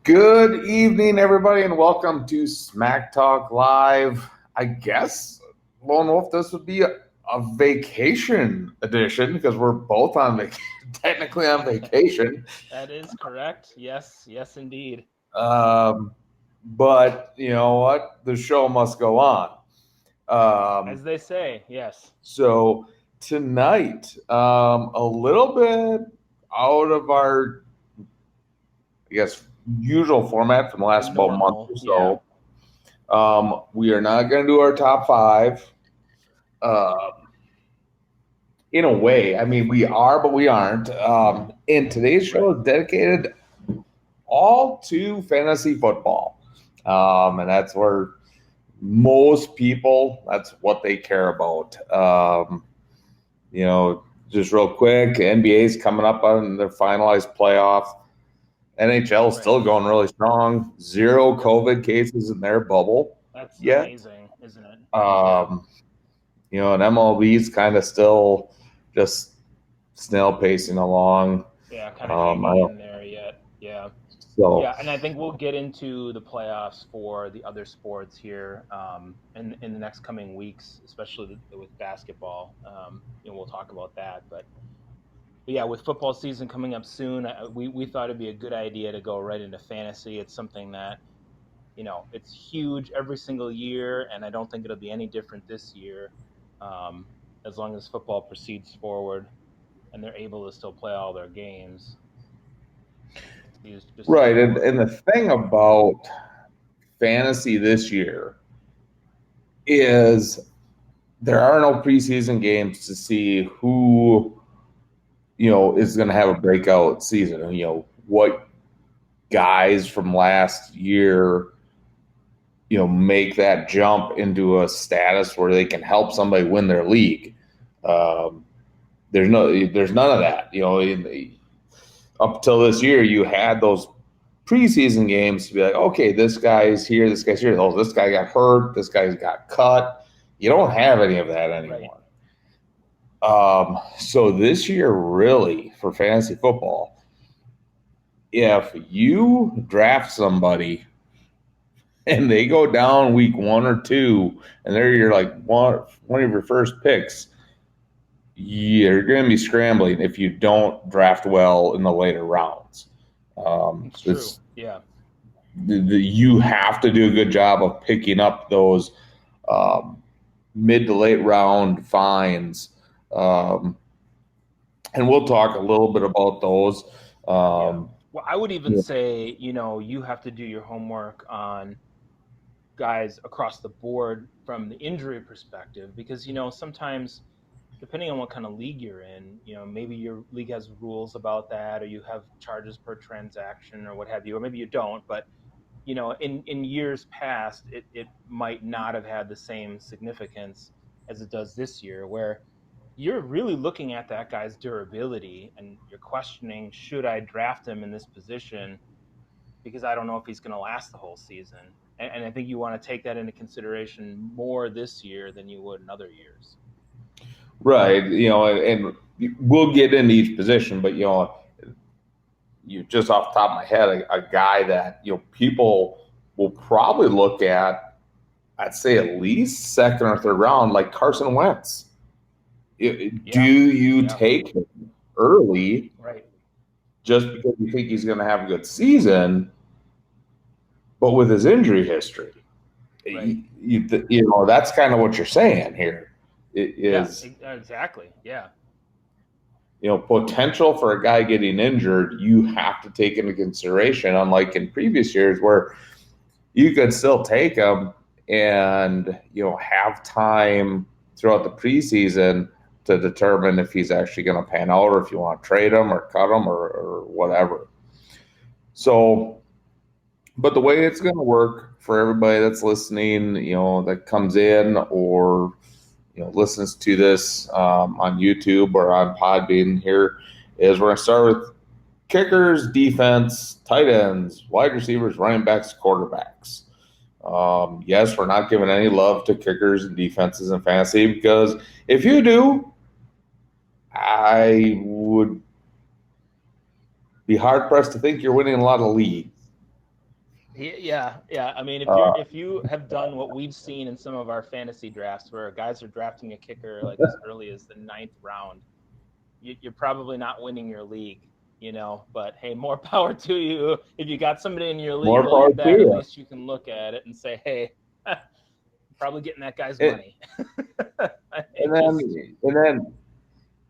Good evening, everybody, and welcome to Smack Talk Live. I guess, Lone Wolf, this would be a vacation edition because we're both on technically on vacation. That is correct. Yes, indeed. But you know what? The show must go on. As they say, yes. So tonight, a little bit out of our, I guess, usual format from the last about month or so. Yeah. We are not going to do our top five. In a way, I mean, we are, but we aren't. And today's show is dedicated all to fantasy football. And that's where most people, that's what they care about. Just real quick, NBA's coming up on their finalized playoff. NHL is still going really strong. 0 COVID cases in their bubble. That's amazing, isn't it? And MLB's kind of still just snail pacing along. Yeah, kind of hanging in there yet. Yeah. So yeah, and I think we'll get into the playoffs for the other sports here in the next coming weeks, especially with basketball. We'll talk about that, but yeah, with football season coming up soon, we thought it'd be a good idea to go right into fantasy. It's something that it's huge every single year, and I don't think it'll be any different this year, as long as football proceeds forward and they're able to still play all their games. Right, and the thing about fantasy this year is there are no preseason games to see who is going to have a breakout season. What guys from last year make that jump into a status where they can help somebody win their league. There's none of that. Up till this year, you had those preseason games to be like, okay, this guy's here, this guy's here. Oh, this guy got hurt, this guy's got cut. You don't have any of that anymore. Right. So this year, really, for fantasy football, if you draft somebody and they go down week 1 or 2, and they're your one of your first picks, you're going to be scrambling if you don't draft well in the later rounds. It's true. Yeah. You have to do a good job of picking up those mid to late round finds. And we'll talk a little bit about those. Well, I would even say, you have to do your homework on guys across the board from the injury perspective, because, sometimes depending on what kind of league you're in, maybe your league has rules about that, or you have charges per transaction or what have you, or maybe you don't, but in years past, it might not have had the same significance as it does this year, where you're really looking at that guy's durability and you're questioning, should I draft him in this position? Because I don't know if he's going to last the whole season. And I think you want to take that into consideration more this year than you would in other years. Right. And we'll get into each position, but, you just off the top of my head, a guy that, people will probably look at, I'd say at least second or third round, like Carson Wentz. Do you take him early, right, just because you think he's going to have a good season, but with his injury history? Right. That's kind of what you're saying here. Exactly. Yeah. Potential for a guy getting injured, you have to take into consideration, unlike in previous years where you could still take him and, have time throughout the preseason to determine if he's actually going to pan out, or if you want to trade him or cut him or whatever. So, but the way it's going to work for everybody that's listening, that comes in or listens to this on YouTube or on Podbean here, is we're going to start with kickers, defense, tight ends, wide receivers, running backs, quarterbacks. Yes, we're not giving any love to kickers and defenses in fantasy, because if you do, I would be hard pressed to think you're winning a lot of leagues. Yeah, yeah. I mean, Uh, if you have done what we've seen in some of our fantasy drafts, where guys are drafting a kicker like as early as the ninth round, you're probably not winning your league, you know. But hey, more power to you. If you got somebody in your league More power like to that, at you. least you can look at it and say, hey, probably getting that guy's It, money. and Just then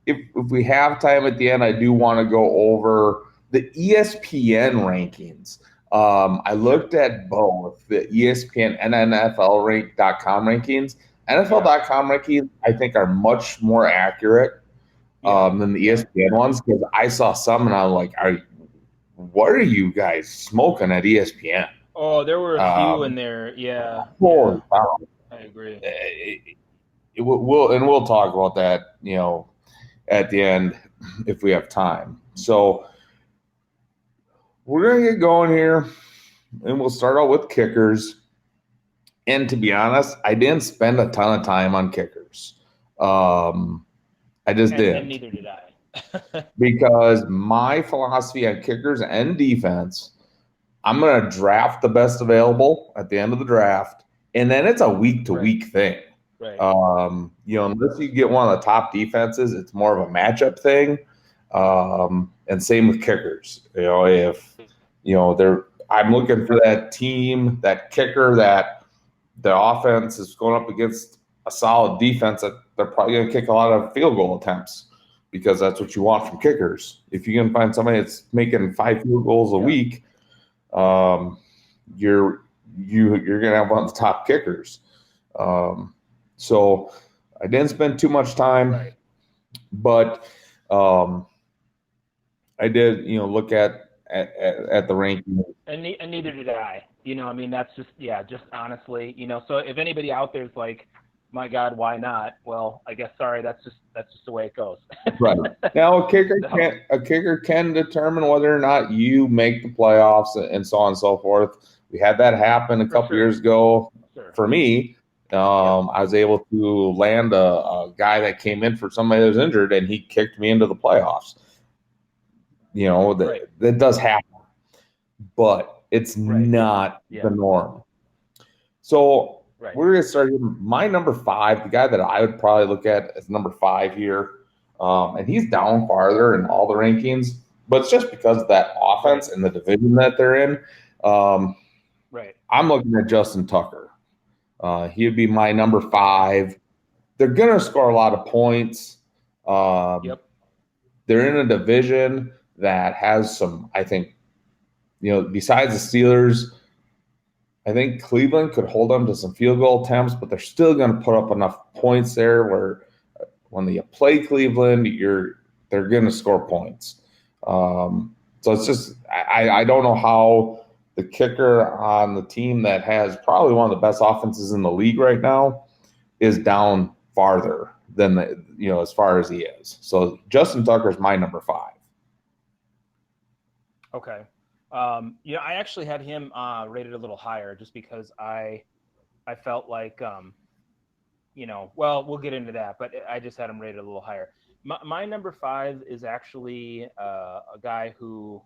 if we have time at the end, I do want to go over the ESPN rankings. I sure. looked at both the ESPN and NFL.com rankings. Yeah, NFL.com rankings, I think, are much more accurate yeah, than the yeah. ESPN ones because I saw some and I'm like, what are you guys smoking at ESPN? Oh, there were a few in Um, there. Yeah, Holy yeah. cow. I agree. We'll talk about that, at the end if we have time. So we're gonna get going here, and we'll start out with kickers. And to be honest, I didn't spend a ton of time on kickers. Um, I just And didn't neither did I. because my philosophy on kickers and defense, I'm gonna draft the best available at the end of the draft, and then it's a week to Right, week thing. right. Unless you get one of the top defenses, it's more of a matchup thing. And same with kickers. If they're I'm looking for that team, that kicker that the offense is going up against a solid defense that they're probably going to kick a lot of field goal attempts because that's what you want from kickers. If you can find somebody that's making 5 field goals a Yeah, week, um, you're you're going to have one of the top kickers. Um, so I didn't spend too much time, right. but um, I did, look at the ranking. And neither did I. You know, I mean, that's just yeah, just honestly, you know. So if anybody out there is like, my God, why not? Well, I guess sorry, that's just the way it goes. Right. Now, So a kicker can determine whether or not you make the playoffs and so on and so forth. We had that happen a for couple sure, years ago sure. for me. Yep. I was able to land a guy that came in for somebody that was injured, and he kicked me into the playoffs. Right. That does happen, but it's Right. not the Yeah. norm. So Right. we're going to start here. My number five, the guy that I would probably look at as number five here, and he's down farther in all the rankings, but it's just because of that Right. offense and the division that they're in. Um, Right. I'm looking at Justin Tucker. He would be my number Okay. five. They're going to score a lot of points. Um, Yep. they're in a division that has some, I think, besides the Steelers, I think Cleveland could hold them to some field goal attempts, but they're still going to put up enough points there where when you play Cleveland, they're going to score points. So it's just I don't know how the kicker on the team that has probably one of the best offenses in the league right now is down farther than as far as he is. So Justin Tucker is my number five. Okay. You know, I actually had him rated a little higher just because I felt like you know, well, we'll get into that, but I just had him rated a little higher. My number five is actually a guy who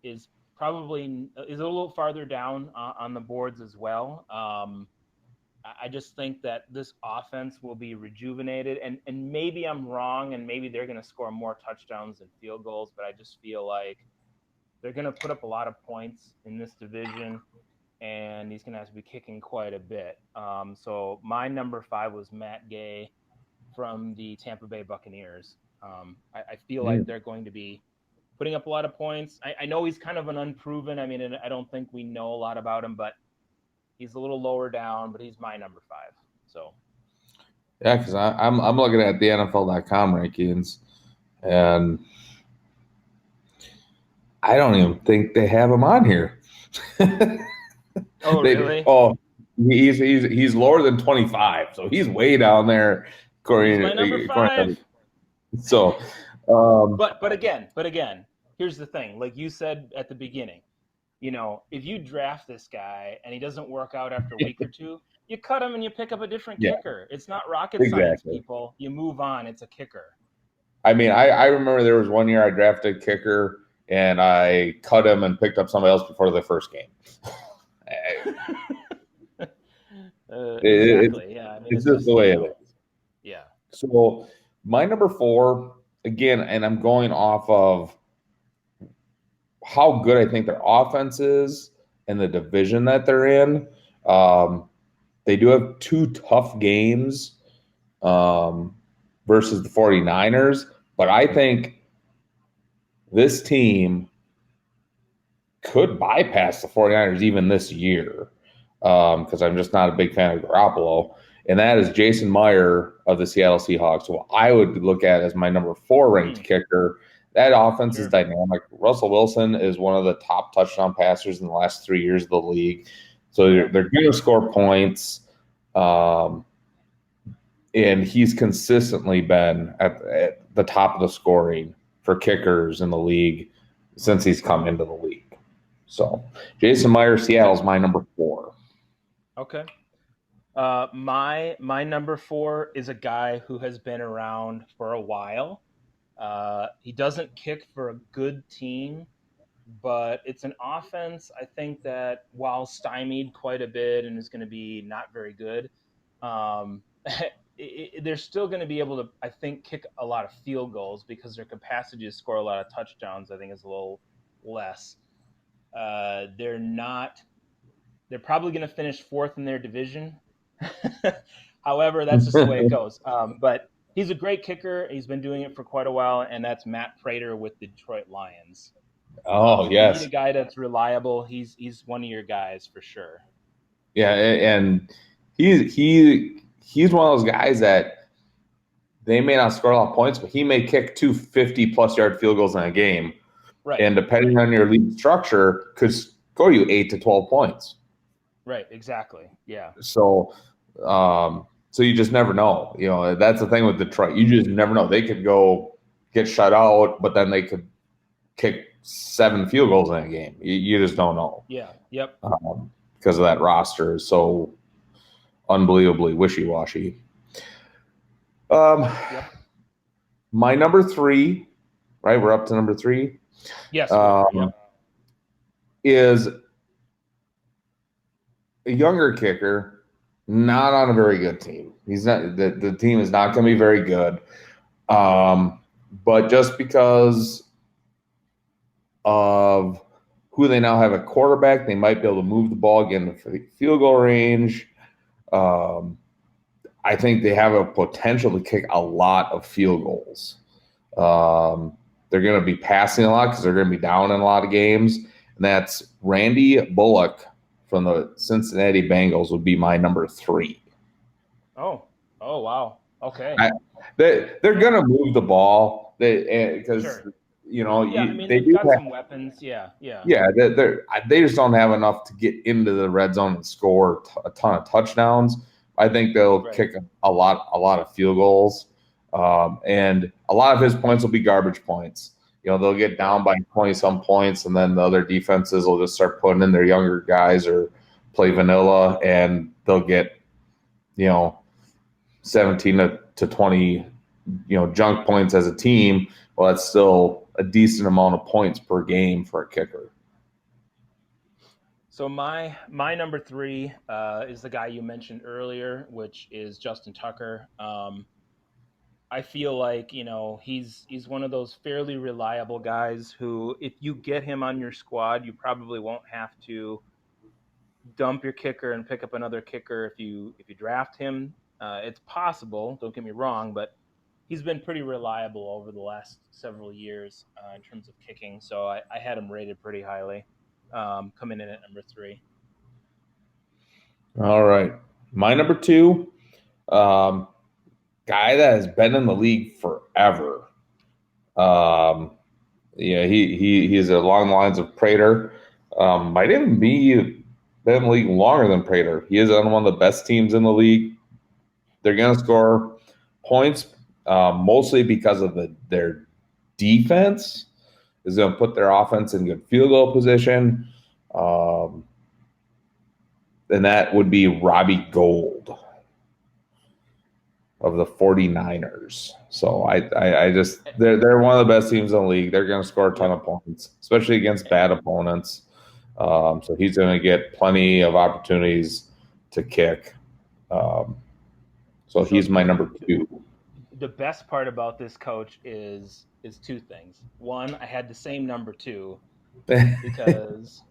is probably is a little farther down on the boards as well. I just think that this offense will be rejuvenated, and maybe I'm wrong, and maybe they're going to score more touchdowns than field goals, but I just feel like they're going to put up a lot of points in this division, and he's going to have to be kicking quite a bit. So my number five was Matt Gay from the Tampa Bay Buccaneers. I feel like they're going to be putting up a lot of points. I know he's kind of an unproven. I mean, I don't think we know a lot about him, but he's a little lower down. But he's my number five. So Yeah, because I'm looking at the NFL.com rankings, and I don't even think they have him on here. oh They really? oh he's lower than 25, so he's way down there He's my number according five. to, so um But again, here's the thing. Like you said at the beginning, you know, if you draft this guy and he doesn't work out after a week or two, you cut him and you pick up a different yeah, kicker. It's not rocket science, exactly. people. You move on. It's a kicker. I mean, I remember there was one year I drafted a kicker and I cut him and picked up somebody else before the first game. It, Exactly. Yeah. I mean, it's it's just the just, way it is. yeah. So my number four, again, and I'm going off of how good I think their offense is and the division that they're in. Um, they do have two tough games um, versus the 49ers, but I think this team could bypass the 49ers even this year because I'm just not a big fan of Garoppolo. And that is Jason Meyer of the Seattle Seahawks, who I would look at as my number four ranked Mm, kicker. That offense is sure. dynamic. Russell Wilson is one of the top touchdown passers in the last 3 years of the league. So Yeah. they're going to score points. Um, and he's consistently been at the top of the scoring for kickers in the league since he's come into the league. So Jason Meyer, Seattle's my number four. Okay. My number four is a guy who has been around for a while. He doesn't kick for a good team, but it's an offense I think that while stymied quite a bit and is going to be not very good, um, they're still going to be able to, I think, kick a lot of field goals because their capacity to score a lot of touchdowns, I think, is a little less. They're not. They're probably going to finish fourth in their division. However, that's just the way it goes. But he's a great kicker. He's been doing it for quite a while, and that's Matt Prater with the Detroit Lions. Oh You need a yes, guy that's reliable. He's one of your guys for sure. yeah, and he's one of those guys that they may not score a lot of points, but he may kick two 50 plus yard field goals in a game, Right, and depending right, on your league structure, could score you 8 to 12 points. right. Exactly. Yeah, So, so you just never know. You know, that's the thing with Detroit. You just never know. They could go get shut out, but then they could kick 7 field goals in a game. You just don't know yeah, yep, because of that roster is so unbelievably wishy washy. Um, yep. my number three, right? We're up to number three. Yes, we are. Um, Yep. is a younger kicker, not on a very good team. He's not. The team is not going to be very good. Um, but just because of who they now have at quarterback, they might be able to move the ball, get in the field goal range. Um, I think they have a potential to kick a lot of field goals. They're going to be passing a lot because they're going to be down in a lot of games. And that's Randy Bullock from the Cincinnati Bengals would be my number three. Oh, oh, wow. Okay. I, they're going to move the ball because, Sure. Yeah, I mean they they've do got have. some weapons. Yeah, yeah. Yeah, they just don't have enough to get into the red zone and score a ton of touchdowns. I think they'll Right. kick a lot of field goals, and a lot of his points will be garbage points. You know, they'll get Right. down by 20 some points, and then the other defenses will just start putting in their younger guys or play vanilla, and they'll get 17 to 20 junk points as a team. Well, that's still a decent amount of points per game for a kicker. So my number three is the guy you mentioned earlier, which is Justin Tucker. I feel like he's one of those fairly reliable guys who, if you get him on your squad, you probably won't have to dump your kicker and pick up another kicker if you draft him. It's possible. Don't get me wrong, but he's been pretty reliable over the last several years in terms of kicking. So I had him rated pretty highly, coming in at number three. All right. My number two, um, guy that has been in the league forever. Um, yeah, he's along the lines of Prater. Might even be been in the league longer than Prater. He is on one of the best teams in the league. They're going to score points mostly because of their defense is going to put their offense in good field goal position. Um, and that would be Robbie Gold. of the 49ers. So I just they're one of the best teams in the league. They're going to score a ton Yep. of points, especially against bad opponents. So he's going to get plenty of opportunities to kick. Um, so So he's my number two. the best part about this coach is two things. One, I had the same number two because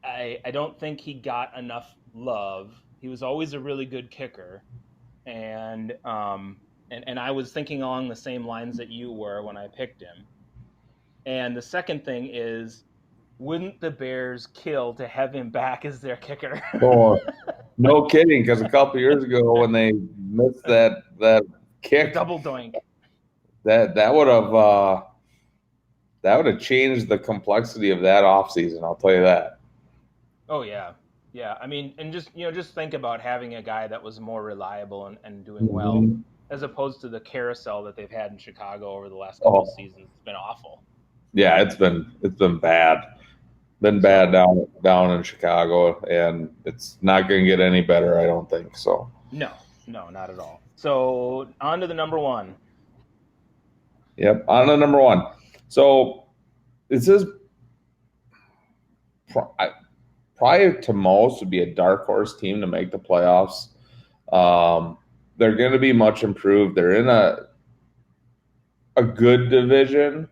I don't think he got enough love. He was always a really good kicker, and I was thinking along the same lines that you were when I picked him. And the second thing is, wouldn't the Bears kill to have him back as their kicker? Oh, no kidding, because a couple years ago when they missed that The kick, double doink. that would have changed the complexity of that offseason. I'll tell you that. Oh yeah, yeah. I mean, and just think about having a guy that was more reliable and doing well, Mhm. as opposed to the carousel that they've had in Chicago over the last couple of Oh, seasons. It's been awful. yeah, it's been bad. Been bad So down in Chicago, and it's not going to get any better, I don't think. So, no, no, not at all. So on to the number one. yep, on to number one. So this is probably to most would be a dark horse team to make the playoffs. Um, they're going to be much improved. They're in a good division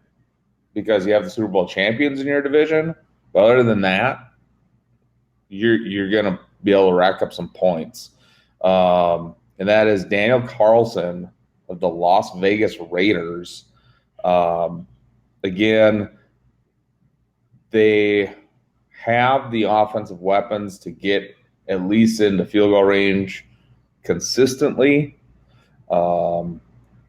because you have the Super Bowl champions in your division. But other than that, you're going to be able to rack up some points. And that is Daniel Carlson of the Las Vegas Raiders. Um, again, they have the offensive weapons to get at least into field goal range consistently. Um,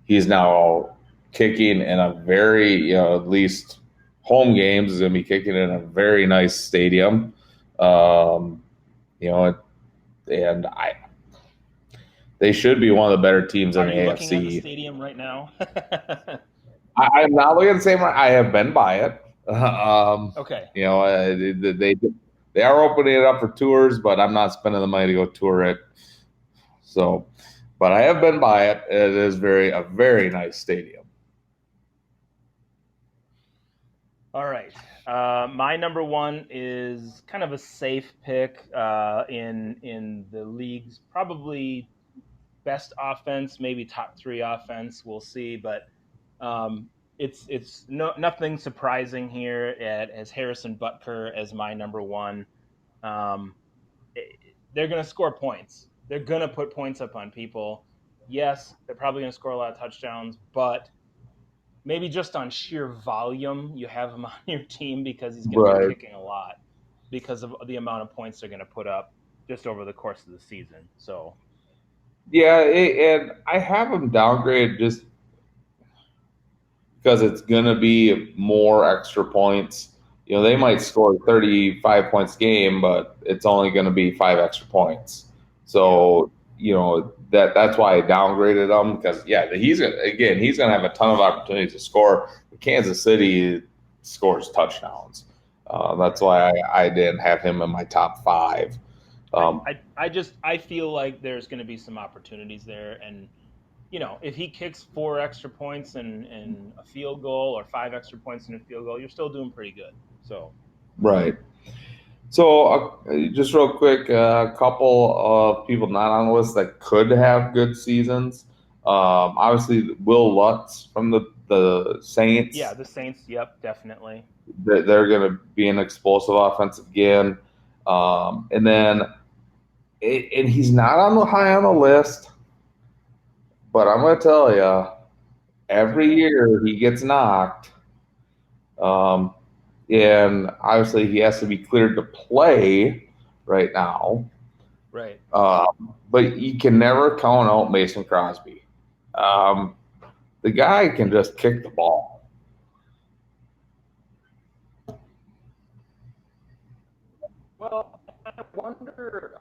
he's now kicking in a very, at least home games is going to be kicking in a very nice stadium. Um, you know, and they should be one of the better teams in Are the you looking at the AFC. stadium right now? I'm not looking at the same. I have been by it. Um, Okay. you know, they are opening it up for tours, but I'm not spending the money to go tour it. So, but I have been by it. It is a very nice stadium. All right. My number one is kind of a safe pick in the league's probably best offense, maybe top three offense. We'll see, but um, it's nothing surprising here as Harrison Butker as my number one. Um, they're going to score points. They're going to put points up on people. Yes, they're probably going to score a lot of touchdowns, but maybe just on sheer volume, you have him on your team because he's going to be Right. kicking a lot because of the amount of points they're going to put up just over the course of the season. So, Yeah, and I have them downgraded just because it's going to be more extra points. They might score 35 points game, but it's only going to be five extra points. yeah, So, that's why I downgraded him because he's going to have a ton of opportunities to score. Kansas City scores touchdowns. That's right. why I didn't have him in my top five. Um, I feel like there's going to be some opportunities there, and if he kicks four extra points and a field goal or five extra points in a field goal, you're still doing pretty good. So, right. So, just real quick, a couple of people not on the list that could have good seasons. Obviously, Will Lutz from the yeah, Saints. the Saints, yep, definitely. They're going to be an explosive offense again. And then, and he's not on the high on the list, but I'm going to tell you, What's his every name? year he gets knocked. Um, and obviously, he has to be cleared to play right now. Right. But you can never count out Mason Crosby. Um, the guy can just kick the ball. Well, I wonder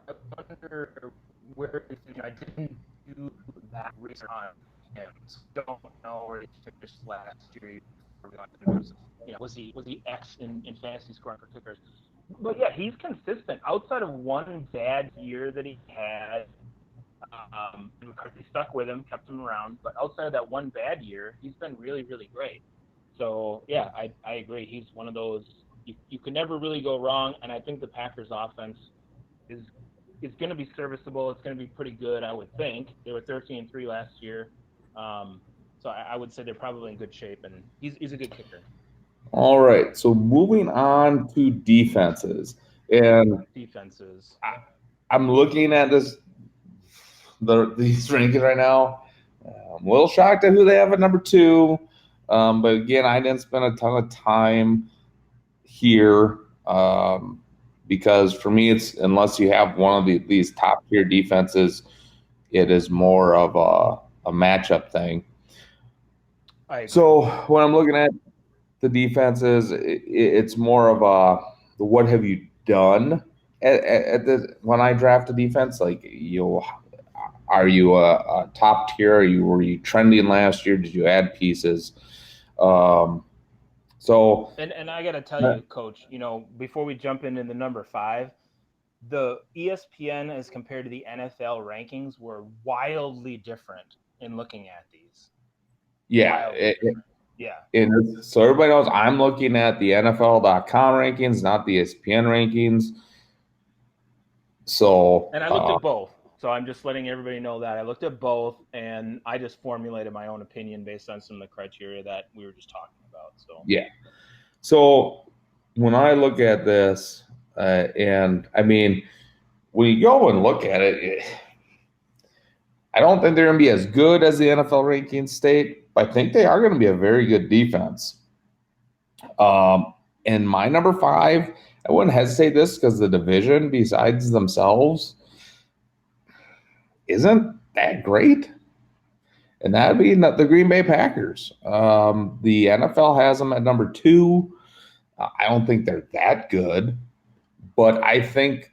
where I didn't do that research on him. So don't know where he finished last year in terms of was he X in fantasy scoring for kickers. But yeah, he's consistent. Outside of one bad year that he had, And McCarthy stuck with him, kept him around. But outside of that one bad year, he's been really, really great. So yeah, I agree. He's one of those you can never really go wrong. And I think the Packers offense is is going to be serviceable. It's going to be pretty good, I would think. They were 13-3 last year, um, so I would say they're probably in good shape. And he's a good kicker. All right. So moving on to defenses, and Defenses. I, I'm looking at these rankings right now. I'm a little shocked at who they have at number two, but again, I didn't spend a ton of time here because for me, it's unless you have one of these top tier defenses, it is more of a matchup thing. I agree. So when I'm looking at the defenses, it's more of a what have you done at the when I draft a defense? Like you, are you a top tier? Were you trending last year? Did you add pieces? Um, so And I got to tell you, Coach, before we jump into the number five, the ESPN as compared to the NFL rankings were wildly different in looking at these. yeah, Wildly different. Yeah. so everybody knows I'm looking at the NFL.com rankings, not the ESPN rankings. So And I looked at both. So I'm just letting everybody know that I looked at both and I just formulated my own opinion based on some of the criteria that we were just talking about. So yeah, so when I look at this, and I mean, when you go and look at it, I don't think they're going to be as good as the NFL rankings state, but I think they are going to be a very good defense. And my number five, I wouldn't hesitate this because the division, besides themselves, isn't that great. And that'd be the Green Bay Packers. The NFL has them at number two. I don't think they're that good, but I think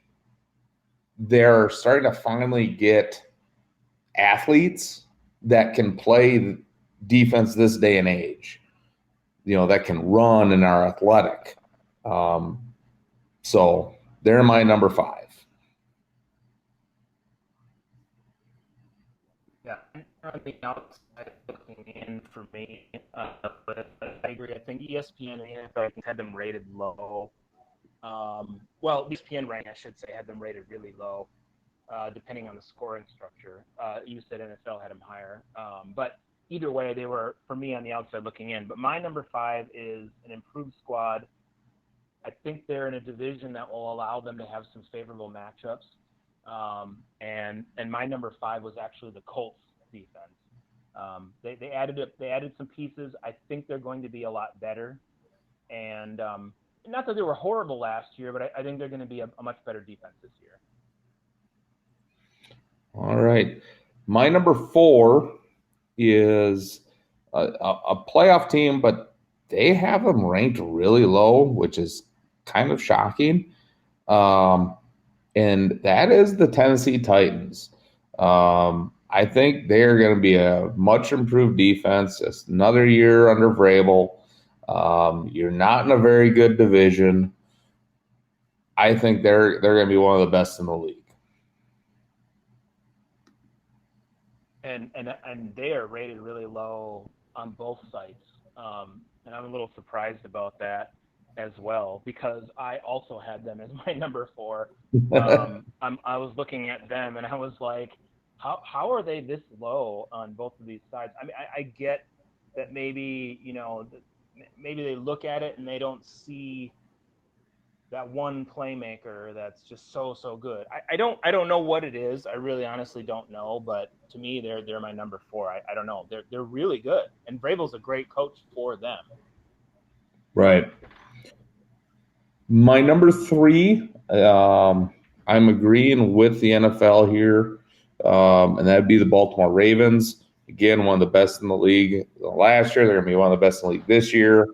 they're starting to finally get athletes that can play defense this day and age, that can run and are athletic. Um, so they're my number five. yeah, on the outside looking in for me, but I agree. I think ESPN and the NFL had them rated low. Well, ESPN rank, I should say, had them rated really low, depending on the scoring structure. You said NFL had them higher, but either way, they were for me on the outside looking in. But my number five is an improved squad. I think they're in a division that will allow them to have some favorable matchups. And my number five was actually the Colts defense. They added some pieces. I think they're going to be a lot better. And not that they were horrible last year, but I think they're going to be a much better defense this year. All right. My number four is a playoff team, but they have them ranked really low, which is kind of shocking. Um, and that is the Tennessee Titans. I think they're going to be a much improved defense. It's another year under Vrabel. You're not in a very good division. I think they're going to be one of the best in the league. And they are rated really low on both sites. And I'm a little surprised about that as well because I also had them as my number four. I was looking at them and I was like, how are they this low on both of these sides? I mean, I get that maybe maybe they look at it and they don't see that one playmaker that's just so good. I don't know what it is. I really honestly don't know, but to me they're my number four. I don't know. They're really good. And Vrabel's a great coach for them. Right. My number three, I'm agreeing with the NFL here, and that'd be the Baltimore Ravens. Again, one of the best in the league last year. They're going to be one of the best in the league this year.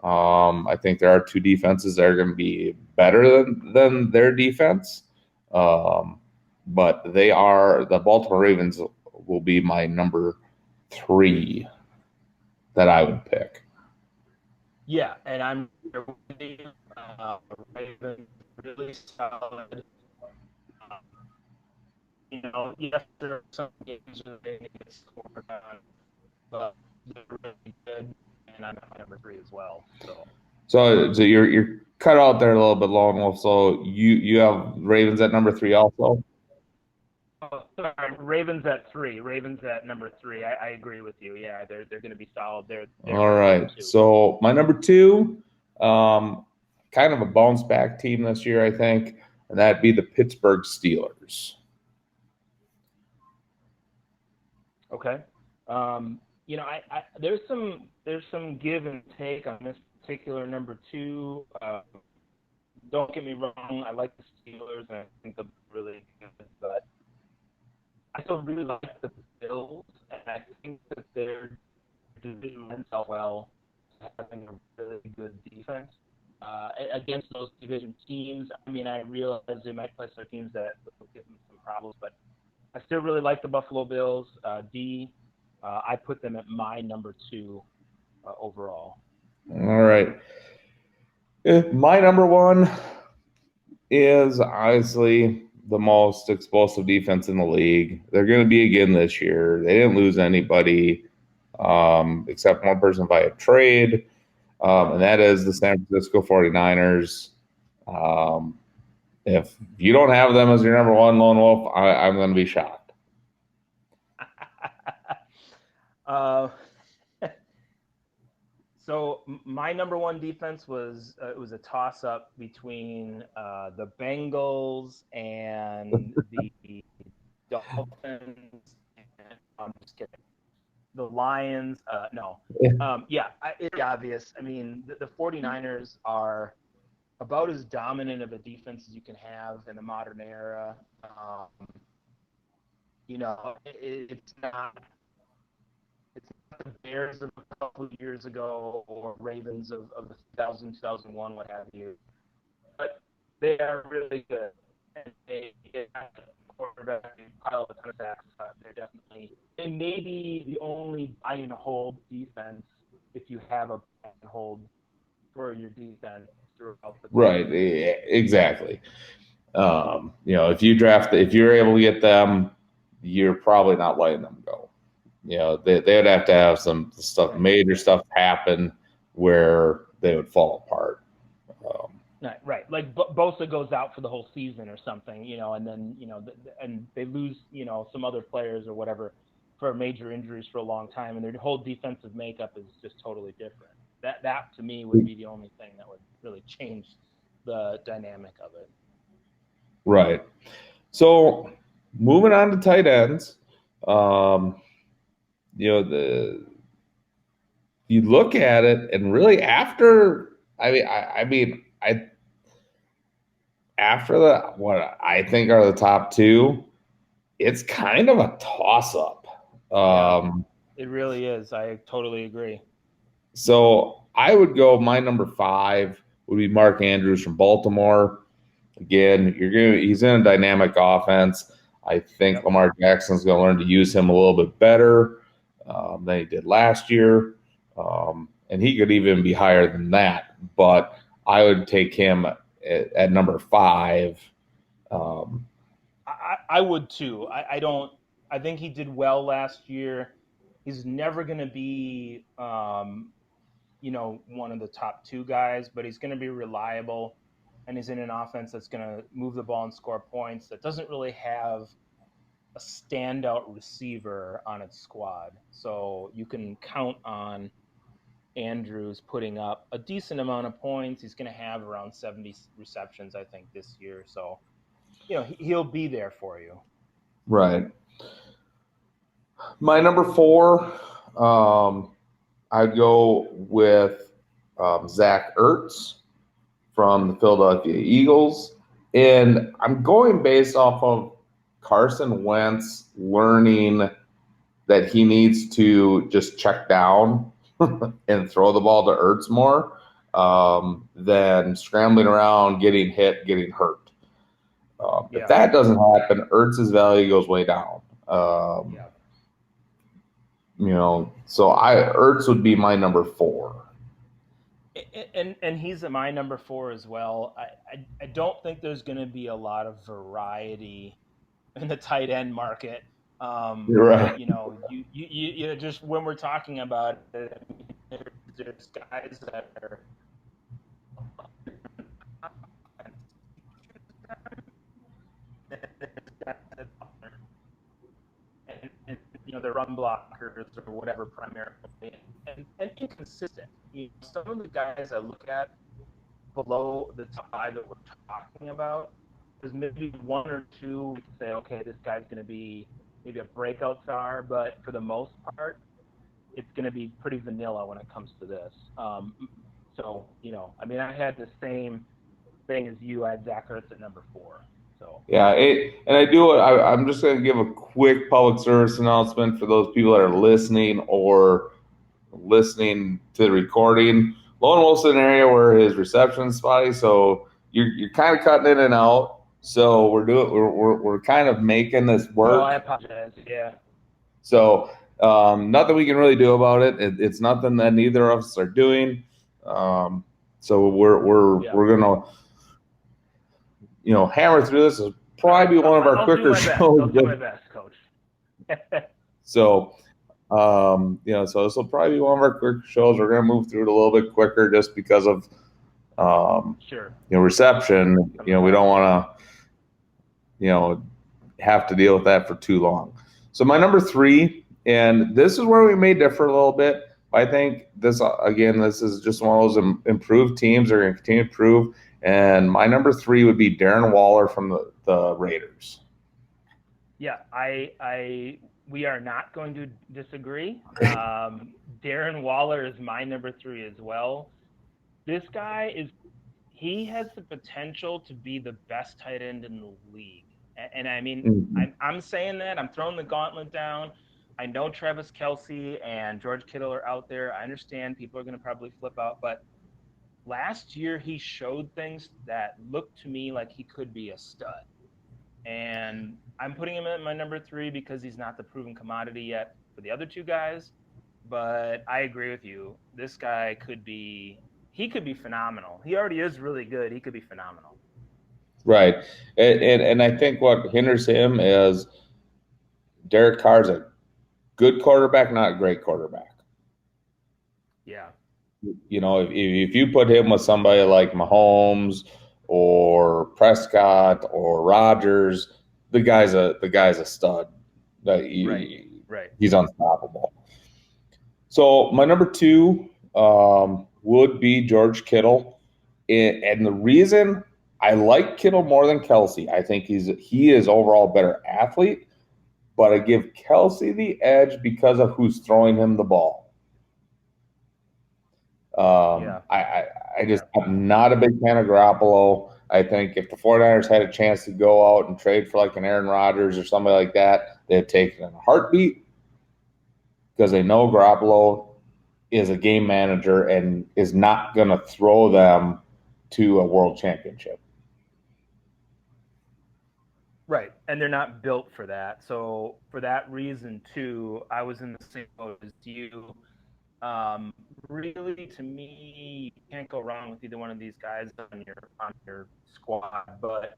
I think there are two defenses that are going to be better than their defense. Um, but the Baltimore Ravens will be my number three that I would pick. Yeah, and I'm uh, Ravens really solid. Yes, there are some games where they get scored on, but they're really good, and I'm at number three as well. So, So you're cut out there a little bit, Lone Wolf. So you have Ravens at number three also. oh, sorry, Ravens at three. Ravens at number three. I agree with you. Yeah, they're going to be solid. They're All my number right. two. So my number two, kind of a bounce back team this year, I think, and that'd be the Pittsburgh Steelers. Okay. There's some give and take on this particular number two. Don't get me wrong, I like the Steelers and I think they're really good, but I still really like the Bills, and I think that their division lends itself well to having a really good defense against those division teams. I mean, I realize they might play some teams that will give them some problems, but I still really like the Buffalo Bills. I put them at my number two overall. All right. My number one is honestly the most explosive defense in the league. They're going to be again this year. They didn't lose anybody except one person by a trade, and that is the San Francisco 49ers. Um, if you don't have them as your number one, Lone Wolf, I'm going to be shocked. uh, So my number one defense was it was a toss up between the Bengals and the Dolphins. And, I'm just kidding. The Lions. No. Yeah, it's obvious. I mean, the 49ers are about as dominant of a defense as you can have in the modern era. It's not the Bears of a couple of years ago or Ravens of the 2001, what have you. But they are really good. And they get a quarterback and pile a ton of sacks. They may be the only buy and hold defense if you have a buy and hold for your defense throughout the Right, course. exactly. If you're able to get them, you're probably not letting them go. They'd have to have some stuff, Right. major stuff happen where they would fall apart. Um, Right. Like Bosa goes out for the whole season or something, and then and they lose, some other players or whatever for major injuries for a long time, and their whole defensive makeup is just totally different. That to me would be the only thing that would really change the dynamic of it. right. So moving on to tight ends, um, the you look at it and really after, I after the what I think are the top two, it's kind of a toss up. Yeah, Um, it really is. I totally agree. so I would go. My number five would be Mark Andrews from Baltimore. Again, he's in a dynamic offense. I think Yep. Lamar Jackson's going to learn to use him a little bit better than he did last year, and he could even be higher than that. But I would take him at number five. Um, I would too. I don't. I think he did well last year. He's never going to be one of the top two guys, but he's going to be reliable, and he's in an offense that's going to move the ball and score points. That doesn't really have a standout receiver on its squad, so you can count on Andrews putting up a decent amount of points. He's going to have around 70 receptions, I think, this year. So he'll be there for you. right. My number four, I'd go with Zach Ertz from the Philadelphia Eagles. And I'm going based off of Carson Wentz learning that he needs to just check down and throw the ball to Ertz more than scrambling around, getting hit, getting hurt. If Yeah. that doesn't happen, Ertz's value goes way down. Yeah. So Ertz would be my number four. And he's at my number four as well. I don't think there's going to be a lot of variety in the tight end market. You're right. But you just when we're talking about it, I mean, there's guys that are and they're run blockers or whatever primarily, and inconsistent. Some of the guys I look at below the top five that we're talking about, there's maybe one or two we can say, okay, this guy's going to be maybe a breakout star, but for the most part, it's going to be pretty vanilla when it comes to this. I mean, I had the same thing as you. I had Zach Ertz at number 4. So Yeah, and I do. I'm just going to give a quick public service announcement for those people that are listening or listening to the recording. Lone Wolf's in an area where his reception's spotty, so you're kind of cutting in and out. So we're kind of making this oh, I work. apologize. Yeah, So nothing we can really do about it. It's nothing that neither of us are doing. Um, so yeah. we're gonna hammer through this. Is All right, probably be one of our I'll do quicker my best. I'll shows. do my best, Coach. So so this will probably be one of our quick shows. We're gonna move through it a little bit quicker just because of Sure. reception. Some of We don't that. want to have to deal with that for too long. So my number 3, and this is where we may differ a little bit. I think this is just one of those improved teams. They're going to continue to improve. And my number 3 would be Darren Waller from the Raiders. Yeah, we are not going to disagree. Darren Waller is my number 3 as well. This guy he has the potential to be the best tight end in the league. And I mean, Mhm. I'm saying that. I'm throwing the gauntlet down. I know Travis Kelce and George Kittle are out there. I understand people are going to probably flip out, but last year he showed things that looked to me like he could be a stud. And I'm putting him at my number 3 because he's not the proven commodity yet for the other two guys. But I agree with you. This guy he could be phenomenal. He already is really good. He could be phenomenal. Right. And I think what hinders him is Derek Carr's a good quarterback, not a great quarterback. Yeah. If you put him with somebody like Mahomes or Prescott or Rodgers, the guy's a stud. That Right. Right. he's unstoppable. So my number 2 would be George Kittle, and the reason I like Kittle more than Kelce, I think he is overall a better athlete, but I give Kelce the edge because of who's throwing him the ball. Yeah. I Yeah. I'm not a big fan of Garoppolo. I think if the 49ers had a chance to go out and trade for like an Aaron Rodgers or somebody like that, they'd take it in a heartbeat because they know Garoppolo is a game manager and is not going to throw them to a world championship. Right. And they're not built for that. So for that reason too, I was in the same boat as you. Um, Really, to me, you can't go wrong with either one of these guys on your squad. But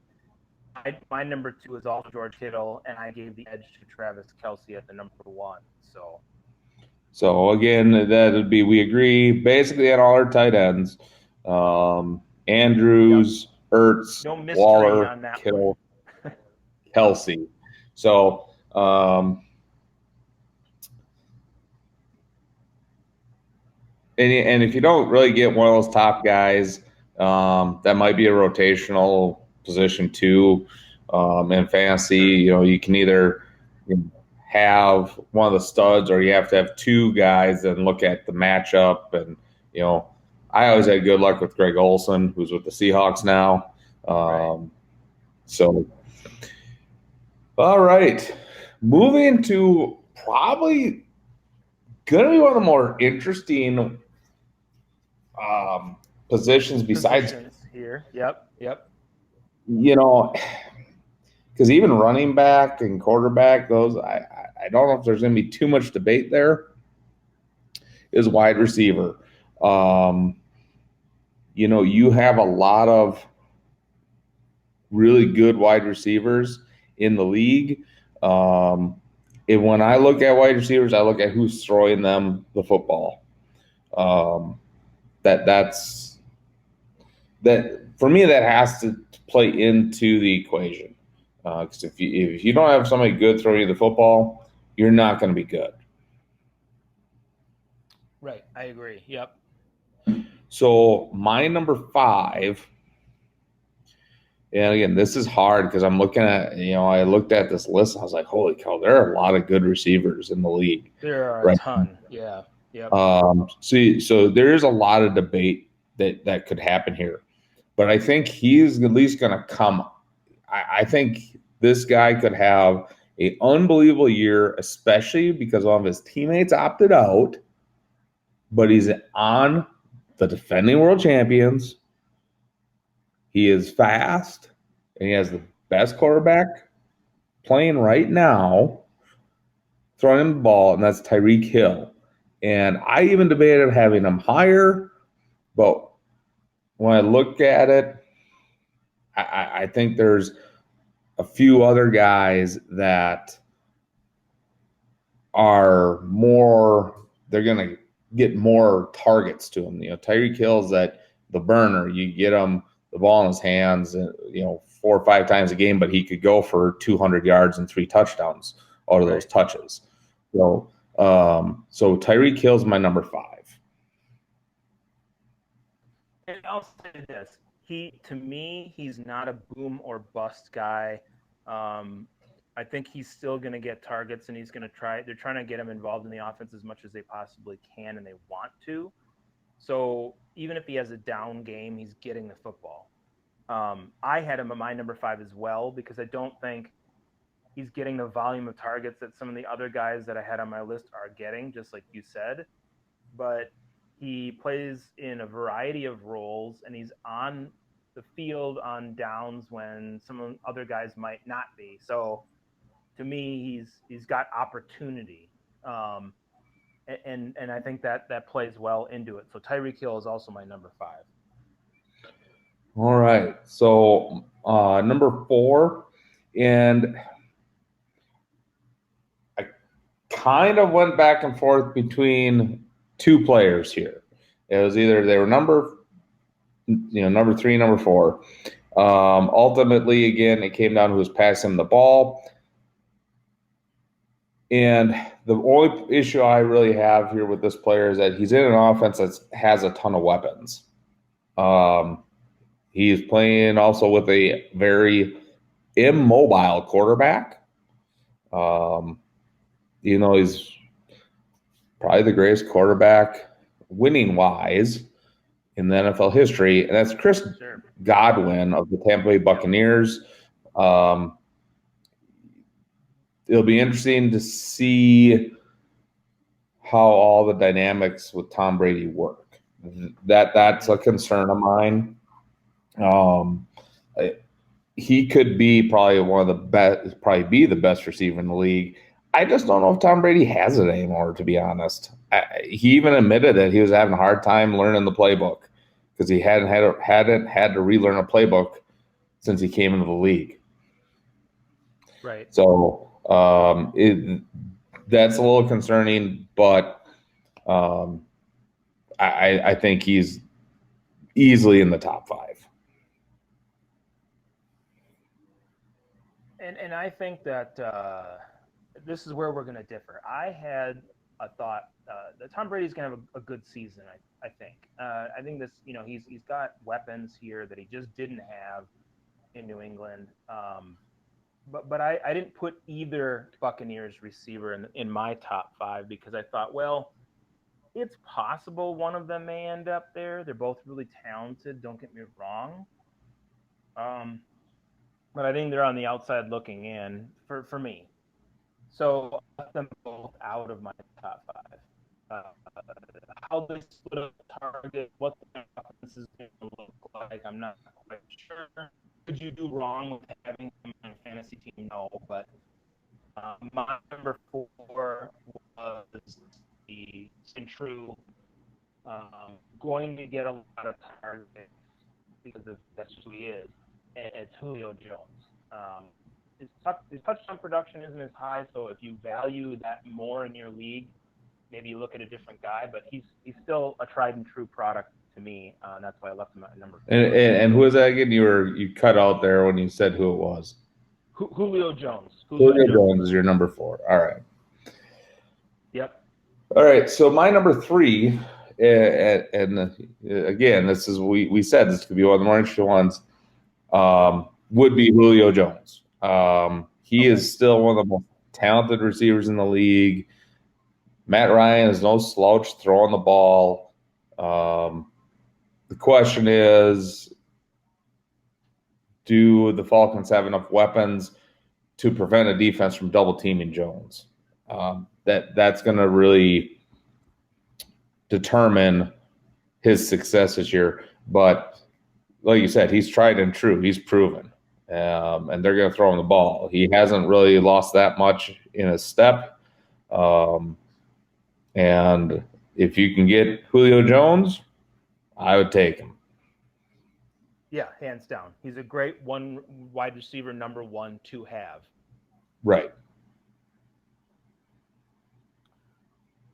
my number 2 is also George Kittle, and I gave the edge to Travis Kelce at the number 1. So So again, that would be we agree basically on all our tight ends. yep, Andrews, Ertz, no mystery Waller, on that one. Kittle, Kelsey. So and if you don't really get one of those top guys, that might be a rotational position too. In fantasy, Sure. you can either have one of the studs or you have to have two guys and look at the matchup. And, you know, I always had good luck with Greg Olson, who's with the Seahawks now. Right. So, all right. Moving to probably going to be one of the more interesting positions besides, Positions here. Yep. Yep. you know, because even running back and quarterback, I don't know if there's going to be too much debate there, is wide receiver. Um, you have a lot of really good wide receivers, in the league. Um, when I look at wide receivers, I look at who's throwing them the football. Um, that's that for me. That has to play into the equation because if you don't have somebody good throwing you the football, you're not going to be good. Right. I agree. Yep. So my number five, and again, this is hard because I'm looking at, I looked at this list. I was like, holy cow, there are a lot of good receivers in the league, There are a right? ton. Yeah. Yep. So there is a lot of debate that could happen here, but I think he's at least going to come. I think this guy could have an unbelievable year, especially because all of his teammates opted out, but he's on the defending world champions. He is fast, and he has the best quarterback playing right now, throwing him the ball, and that's Tyreek Hill. And I even debated having him higher, but when I look at it, I think there's a few other guys that are more, they're going to get more targets to him. Tyreek Hill's that the burner. You get him the ball in his hands, 4 or 5 times a game, but he could go for 200 yards and 3 touchdowns out of those Right. touches. So Tyreek Hill's my number five. And I'll say this: to me, he's not a boom or bust guy. Um, I think he's still going to get targets, and he's going to try. They're trying to get him involved in the offense as much as they possibly can, and they want to. So even if he has a down game, he's getting the football. I had him at my number five as well because I don't think he's getting the volume of targets that some of the other guys that I had on my list are getting, just like you said. But he plays in a variety of roles and he's on the field on downs when some other guys might not be. So to me, he's got opportunity. Um, and I think that plays well into it. So Tyreek Hill is also my number five. All right. So number four, and I kind of went back and forth between two players here. It was either they were number three, number four. Ultimately, again, it came down to who's passing the ball. And the only issue I really have here with this player is that he's in an offense that has a ton of weapons. Um, he's playing also with a very immobile quarterback. Um, he's probably the greatest quarterback winning wise in the NFL history, and that's Chris Sure. Godwin of the Tampa Bay Yep. Buccaneers. Um, it'll be interesting to see how all the dynamics with Tom Brady work. That's Mm-hmm. a concern of mine. Um, he could be probably one of the best, probably be the best receiver in the league. I just don't know if Tom Brady has it anymore, to be honest. He even admitted that he was having a hard time learning the playbook because he hadn't had to relearn a playbook since he came into the league. Right. So that's a little concerning, but um, I think he's easily in the top five. And I think that this is where we're going to differ. I had a thought that Tom Brady's going to have a good season. I think. I think this. He's got weapons here that he just didn't have in New England. But I didn't put either Buccaneers receiver in my top five because I thought, well, it's possible one of them may end up there. They're both really talented. Don't get me wrong. Um, but I think they're on the outside looking in for me. So I left them both out of my top five. How they split up the target, what the offense is going to look like, I'm not quite sure. Could you do wrong with having them on a fantasy team? No, but my number four was the and true going to get a lot of targets because that's who he is. It's Julio Jones. his touchdown production isn't as high. So if you value that more in your league, maybe you look at a different guy. But he's still a tried and true product to me. And that's why I left him at number And, 4. and, and who was that again? You cut out there when you said who it was. Julio Jones. Julio Julio Jones. Jones is your number 4. All right. Yep. All right. So my number 3, again, this is we said this could be one of the more interesting ones. Yep. Would be Julio Jones. He Okay. is still one of the most talented receivers in the league. Matt Ryan is no slouch throwing the ball. The question is, do the Falcons have enough weapons to prevent a defense from double teaming Jones? That's going to really determine his success this year. But like you said, he's tried and true. He's proven, and they're going to throw him the ball. He hasn't really lost that much in his step. And if you can get Julio Jones, I would take him. Yeah, hands down. He's a great one wide receiver number 1 to have. Right.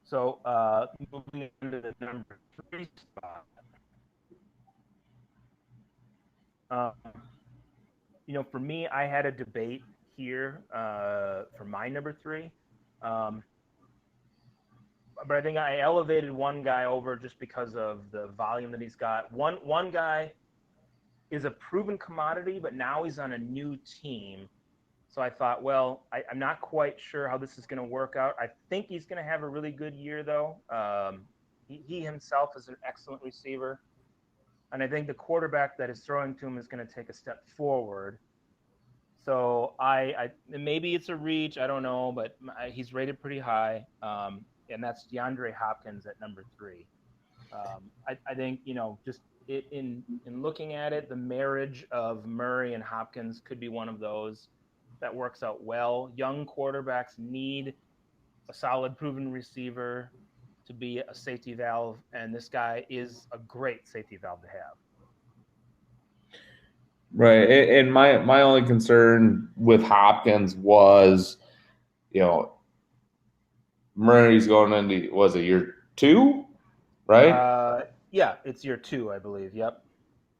So moving into the number 3 spot. Um, for me, I had a debate here for my number 3. But I think I elevated one guy over just because of the volume that he's got. One guy is a proven commodity, but now he's on a new team. So I thought, well, I'm not quite sure how this is going to work out. I think he's going to have a really good year, though. He himself is an excellent receiver. And I think the quarterback that is throwing to him is going to take a step forward. So I maybe it's a reach. I don't know, but he's rated pretty high. And that's DeAndre Hopkins at number 3. I think, just in looking at it, the marriage of Murray and Hopkins could be one of those that works out well. Young quarterbacks need a solid, proven receiver to be a safety valve, and this guy is a great safety valve to have. Right. And my only concern with Hopkins was, Murray's going into, was it year 2, right? Yeah, it's year 2, I believe. Yep.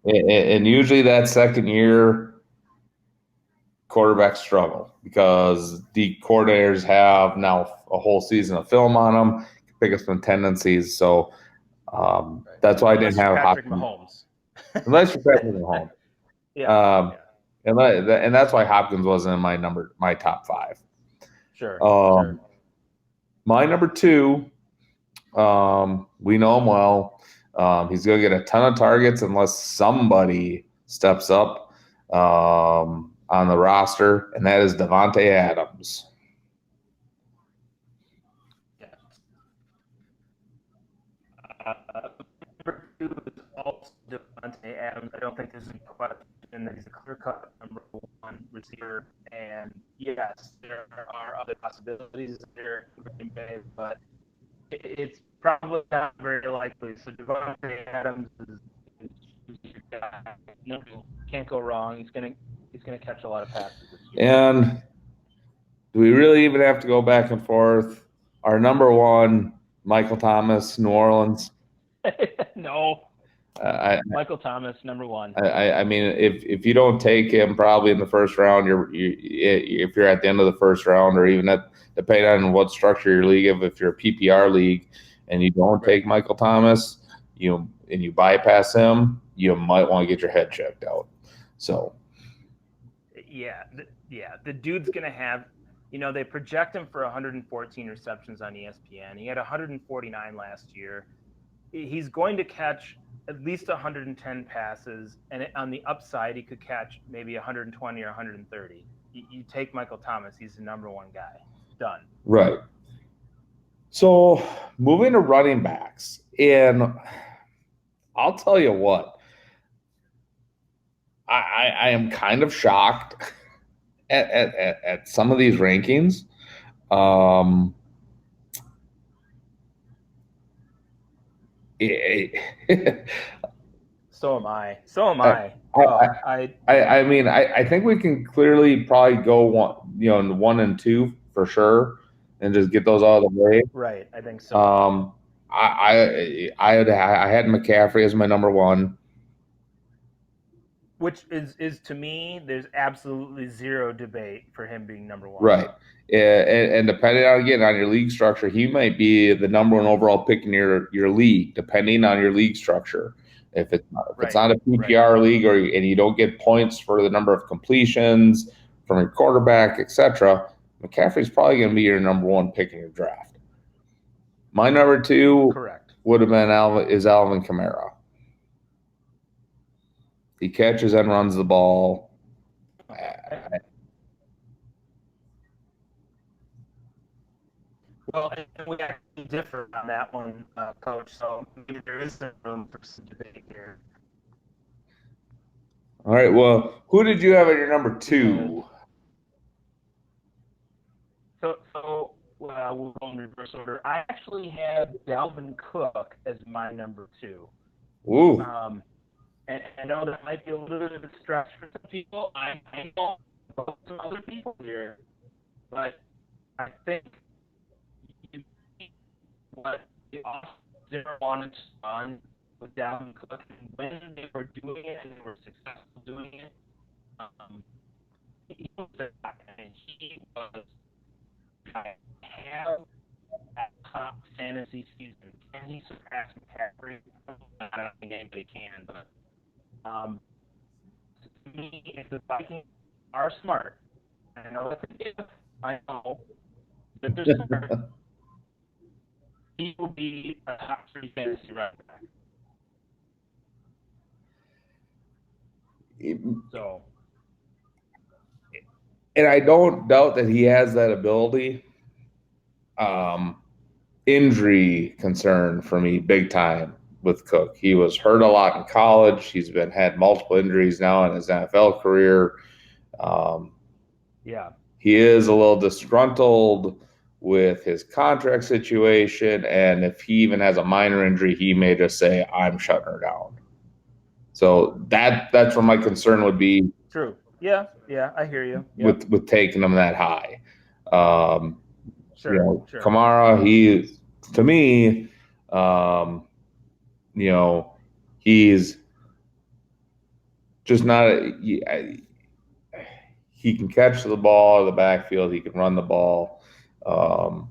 And usually that second year, quarterbacks struggle because the coordinators have now a whole season of film on them, pick up some tendencies. So Right. that's why I Unless didn't you're have Patrick Hopkins. Mahomes. Unless you're Patrick Mahomes. Yeah. Um, Yeah. and that's why Hopkins wasn't in my top 5. Sure. Sure. Um, my number 2, we know him well. He's going to get a ton of targets unless somebody steps up on the roster, and that is Devontae Adams. Yeah. Number 2 is also Devontae Adams. I don't think there's any question that he's a clear-cut number 1 receiver. And yes, there are other possibilities there in Green Bay, but it's probably not very likely. So Devontae Adams is your guy. No, can't go wrong. He's gonna catch a lot of passes this year. And do we really even have to go back and forth? Our number 1, Michael Thomas, New Orleans. No, I, Michael Thomas, number 1. I mean, if you don't take him probably in the first round, if you're at the end of the first round, or even depending on what structure your league, if you're a PPR league and you don't take Michael Thomas, and you bypass him, you might want to get your head checked out. So Yeah, the dude's gonna have. They project him for 114 receptions on ESPN. He had 149 last year. He's going to catch at least 110 passes, and on the upside, he could catch maybe 120 or 130. You take Michael Thomas; he's the number 1 guy. Done. right. So moving to running backs, and I'll tell you what, I am kind of shocked at some of these rankings. So am I. So am I, I. I, Oh, I I mean, I think we can clearly probably go one, in 1 and 2 for sure, and just get those out of the way. right. I think so. Um, I had McCaffrey as my number one. Which is to me, there's absolutely zero debate for him being number one. Right. And depending on again on your league structure, he might be the number one overall pick in your league, depending on your league structure. If it's Right. not a Right. PPR league and you don't get points for the number of completions from your quarterback, etc., McCaffrey's probably going to be your number one pick in your draft. My number two Correct. would have been Alvin Kamara. He catches and runs the ball. Okay. Well, and we actually differ on that one, Coach. So maybe there is some room for some debate here. All right. Well, who did you have at your number Because two? we'll go in reverse order. I actually had Dalvin Cook as my number two. Ooh. Um, and I know that might be a little bit of a stretch for some people. I know about some other people here, but I think you see what the Austin wanted to run with Dalvin Cook, and when they were doing it and they were successful doing it, um, he was and he was I have at top fantasy season. Can he surpass McCaffrey? I don't think anybody can, but to me, if the Vikings are smart, and I know that's an if, I know that they're smart, he will be a top three fantasy running back. So, And I don't doubt that he has that ability. Um, Injury concern for me, big time with Cook. He was hurt a lot in college. He's been had multiple injuries now in his NFL career. Um, yeah, he is a little disgruntled with his contract situation, and if he even has a minor injury, he may just say, "I'm shutting her down." So that's where my concern would be true. Yeah, yeah, I hear you. Yep, with taking him that high. Um, sure, sure. Kamara, he to me, um, you know, he's just not. He can catch the ball out of the backfield. He can run the ball. Um,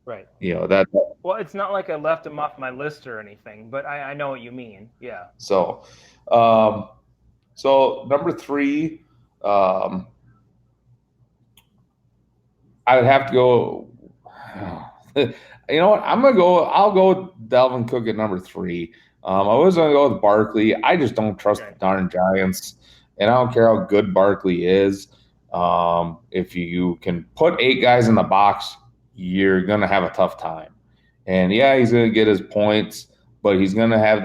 Right. that. Well, it's not like I left him off my list or anything, but I know what you mean. Yeah. So, um, so number three, um, I would have to go. You know what? I'm gonna go. I'll go with Dalvin Cook at number three. I was gonna go with Barkley. I just don't trust the Okay. darn Giants, and I don't care how good Barkley is. If you can put 8 guys in the box, you're gonna have a tough time. And yeah, he's gonna get his points, but he's gonna have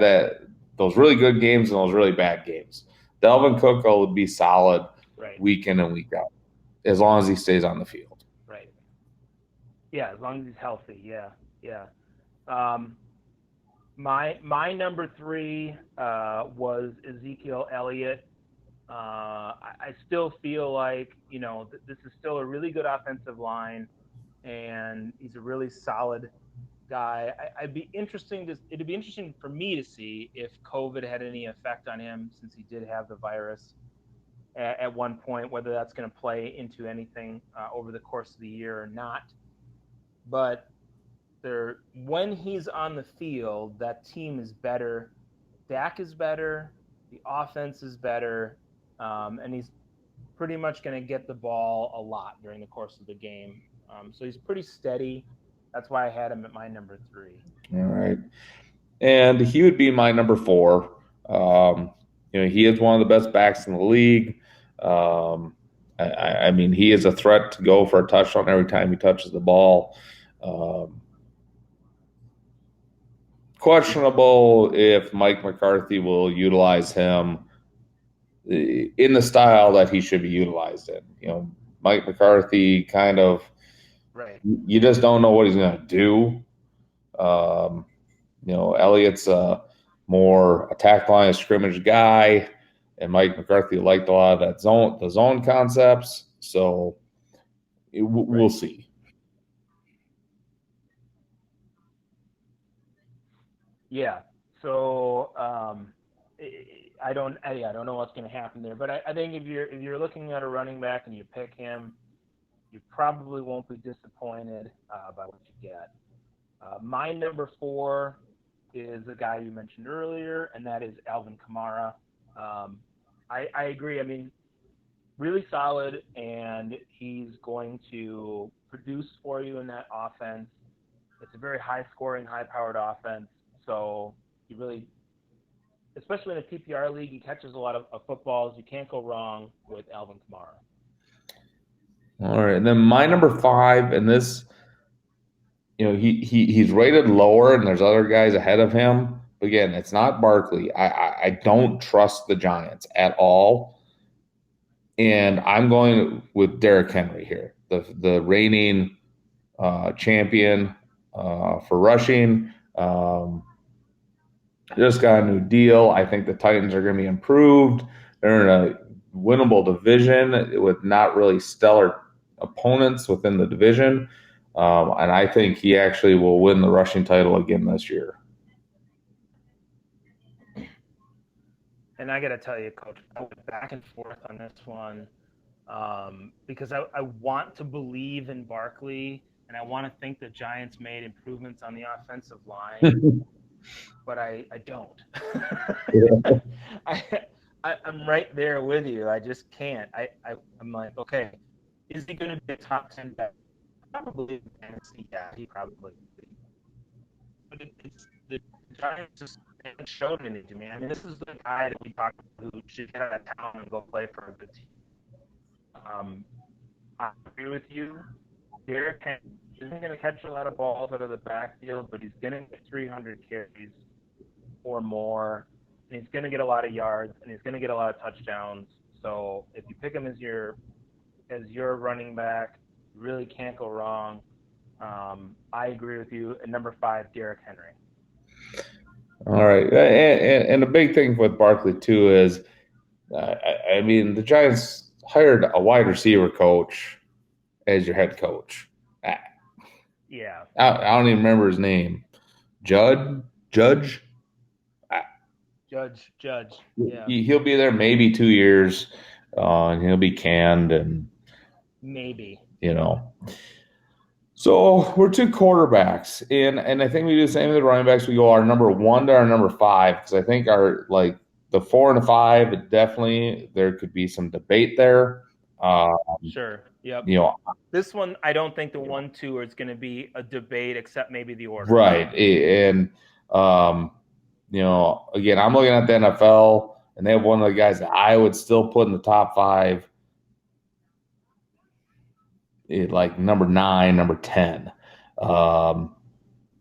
those really good games and those really bad games. Dalvin Cook will be solid Right. week in and week out as long as he stays on the field. Right. Yeah, as long as he's healthy. Yeah. Yeah. Um, my number three was Ezekiel Elliott. I still feel like this is still a really good offensive line, and he's a really solid guy. It'd be interesting for me to see if COVID had any effect on him since he did have the virus at one point, whether that's going to play into anything over the course of the year or not. But when he's on the field, that team is better. Dak is better. The offense is better, and he's pretty much going to get the ball a lot during the course of the game. So he's pretty steady. That's why I had him at my number three. All right. And he would be my number four. He is one of the best backs in the league. Um, I mean, he is a threat to go for a touchdown every time he touches the ball. Um, Questionable if Mike McCarthy will utilize him in the style that he should be utilized in. Mike McCarthy kind of, Right. you just don't know what he's going to do. Elliott's more attack line of scrimmage guy, and Mike McCarthy liked a lot of the zone concepts. So we'll Right. see. Yeah. So I don't know what's going to happen there, but I think if you're looking at a running back and you pick him, you probably won't be disappointed by what you get. My number four is the guy you mentioned earlier, and that is Alvin Kamara. Um, I agree. I mean, really solid, and he's going to produce for you in that offense. It's a very high scoring, high powered offense. So you really, especially in a PPR league, he catches a lot of footballs. You can't go wrong with Alvin Kamara. All right, and then my number five, and this, he's rated lower, and there's other guys ahead of him. But again, it's not Barkley. I don't trust the Giants at all, and I'm going with Derrick Henry here, the reigning champion for rushing. Just got a new deal. I think the Titans are going to be improved. They're in a winnable division with not really stellar opponents within the division. And I think he actually will win the rushing title again this year. And I got to tell you, Coach, I went back and forth on this one because I want to believe in Barkley and I want to think the Giants made improvements on the offensive line, but I don't. I, I'm right there with you. I just can't. I'm like, okay, is he going to be a top 10 back? Probably in fantasy. Yeah, he probably will be. But it's the Giants just haven't shown anything to me. I mean, this is the guy that we talked about who should get out of town and go play for a good team. Um, I agree with you. Derrick Henry isn't going to catch a lot of balls out of the backfield, but he's going to get 300 carries or more, and he's going to get a lot of yards, and he's going to get a lot of touchdowns. So if you pick him as your running back, you really can't go wrong. I agree with you. And number five, Derrick Henry. All right. And the big thing with Barkley, too, is I mean, the Giants hired a wide receiver coach as your head coach. I, Yeah, I don't even remember his name. Judge? Judge. Yeah, He'll be there maybe 2 years, and he'll be canned, and maybe. you know. So we're two quarterbacks, and I think we do the same with the running backs. We go our number one to our number five because I think our like the four and the five definitely there could be some debate there. Uh, Sure. Yep. you know, This one, I don't think the 1-2 is going to be a debate, except maybe the order. right, and um, again, I'm looking at the NFL, and they have one of the guys that I would still put in the top five, like number nine, number 10. Um,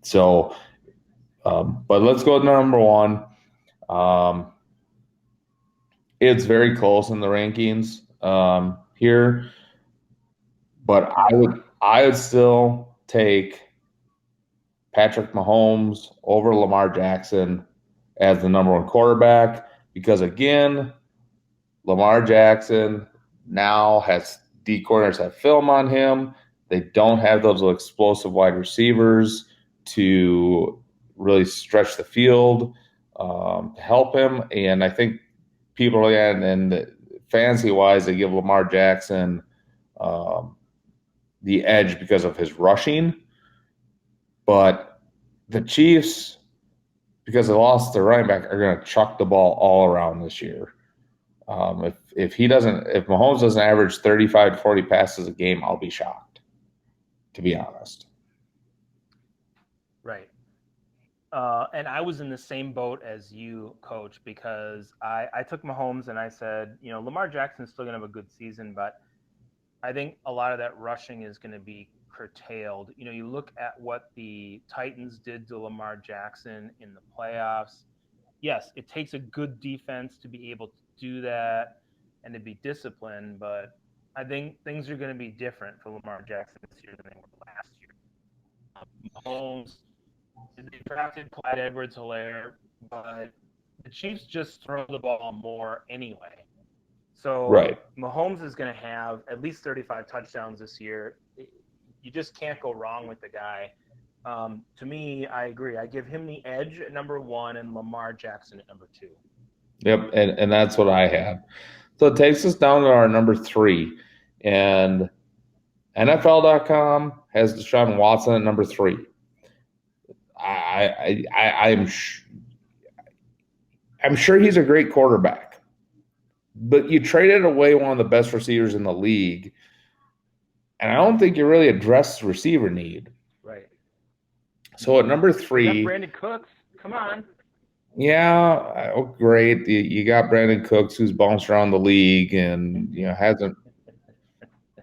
so, but let's go to number one. Um, it's very close in the rankings here, but Yeah. I would still take Patrick Mahomes over Lamar Jackson as the number one quarterback because again, Lamar Jackson now has D corners have film on him. They don't have those explosive wide receivers to really stretch the field to help him. And I think people, and fantasy wise, they give Lamar Jackson um, the edge because of his rushing. But the Chiefs, because they lost their running back, are going to chuck the ball all around this year. If Mahomes doesn't average 35 to 40 passes a game, I'll be shocked, to be honest. Right. And I was in the same boat as you, Coach, because I took Mahomes and I said, Lamar Jackson's still going to have a good season, but I think a lot of that rushing is going to be curtailed. You look at what the Titans did to Lamar Jackson in the playoffs. Yes, it takes a good defense to be able to do that and to be disciplined, but I think things are going to be different for Lamar Jackson this year than they were last year. Mahomes, they drafted Clyde Edwards-Helaire but the Chiefs just throw the ball more anyway. So Right. Mahomes is going to have at least 35 touchdowns this year. You just can't go wrong with the guy. To me, I agree. I give him the edge at number one and Lamar Jackson at number two. Yep. And that's what I had. So it takes us down to our number three. And NFL.com has Deshaun Watson at number three. I'm sure he's a great quarterback, but you traded away one of the best receivers in the league, and I don't think you really addressed the receiver need. Right. So at number You got three, Brandon Cooks. Come on. yeah, oh, great. You got Brandon Cooks, who's bounced around the league and hasn't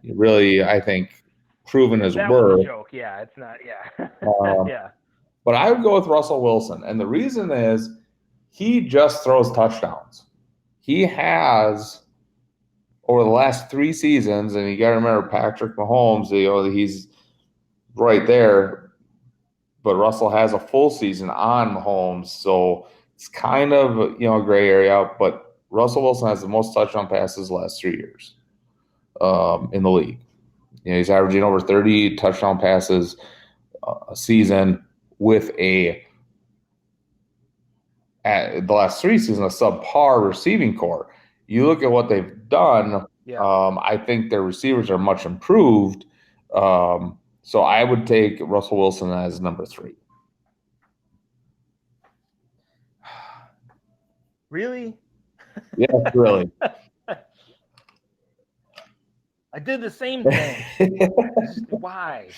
really, I think, proven his That was a worth. joke. Yeah, it's not. Yeah. Uh, Yeah. but I would go with Russell Wilson, and the reason is he just throws touchdowns. He has over the last three seasons, and you got to remember Patrick Mahomes. He's right there, but Russell has a full season on Mahomes, so it's kind of a gray area. But Russell Wilson has the most touchdown passes the last 3 years in the league. He's averaging over 30 touchdown passes a season with at the last three seasons a subpar receiving core. You look at what they've done. Yeah. I think their receivers are much improved. So I would take Russell Wilson as number three. Really? Yeah, really. I did the same thing. Why? You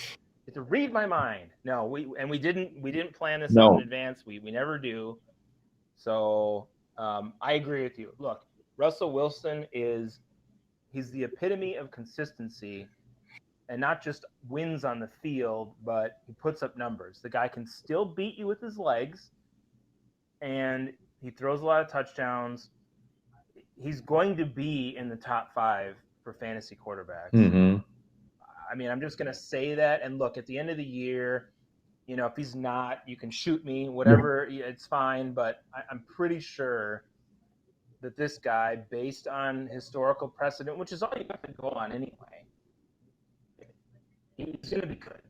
have to read my mind. No, we didn't plan this out in No. advance. We never do. So I agree with you. Look, Russell Wilson he's the epitome of consistency, and not just wins on the field, but he puts up numbers. The guy can still beat you with his legs, and he throws a lot of touchdowns. He's going to be in the top five for fantasy quarterbacks. Hmm. I mean, I'm just going to say that. And look, at the end of the year, if he's not, you can shoot me, whatever, it's fine. But I'm pretty sure that this guy, based on historical precedent, which is all you have to go on anyway, he's going to be good.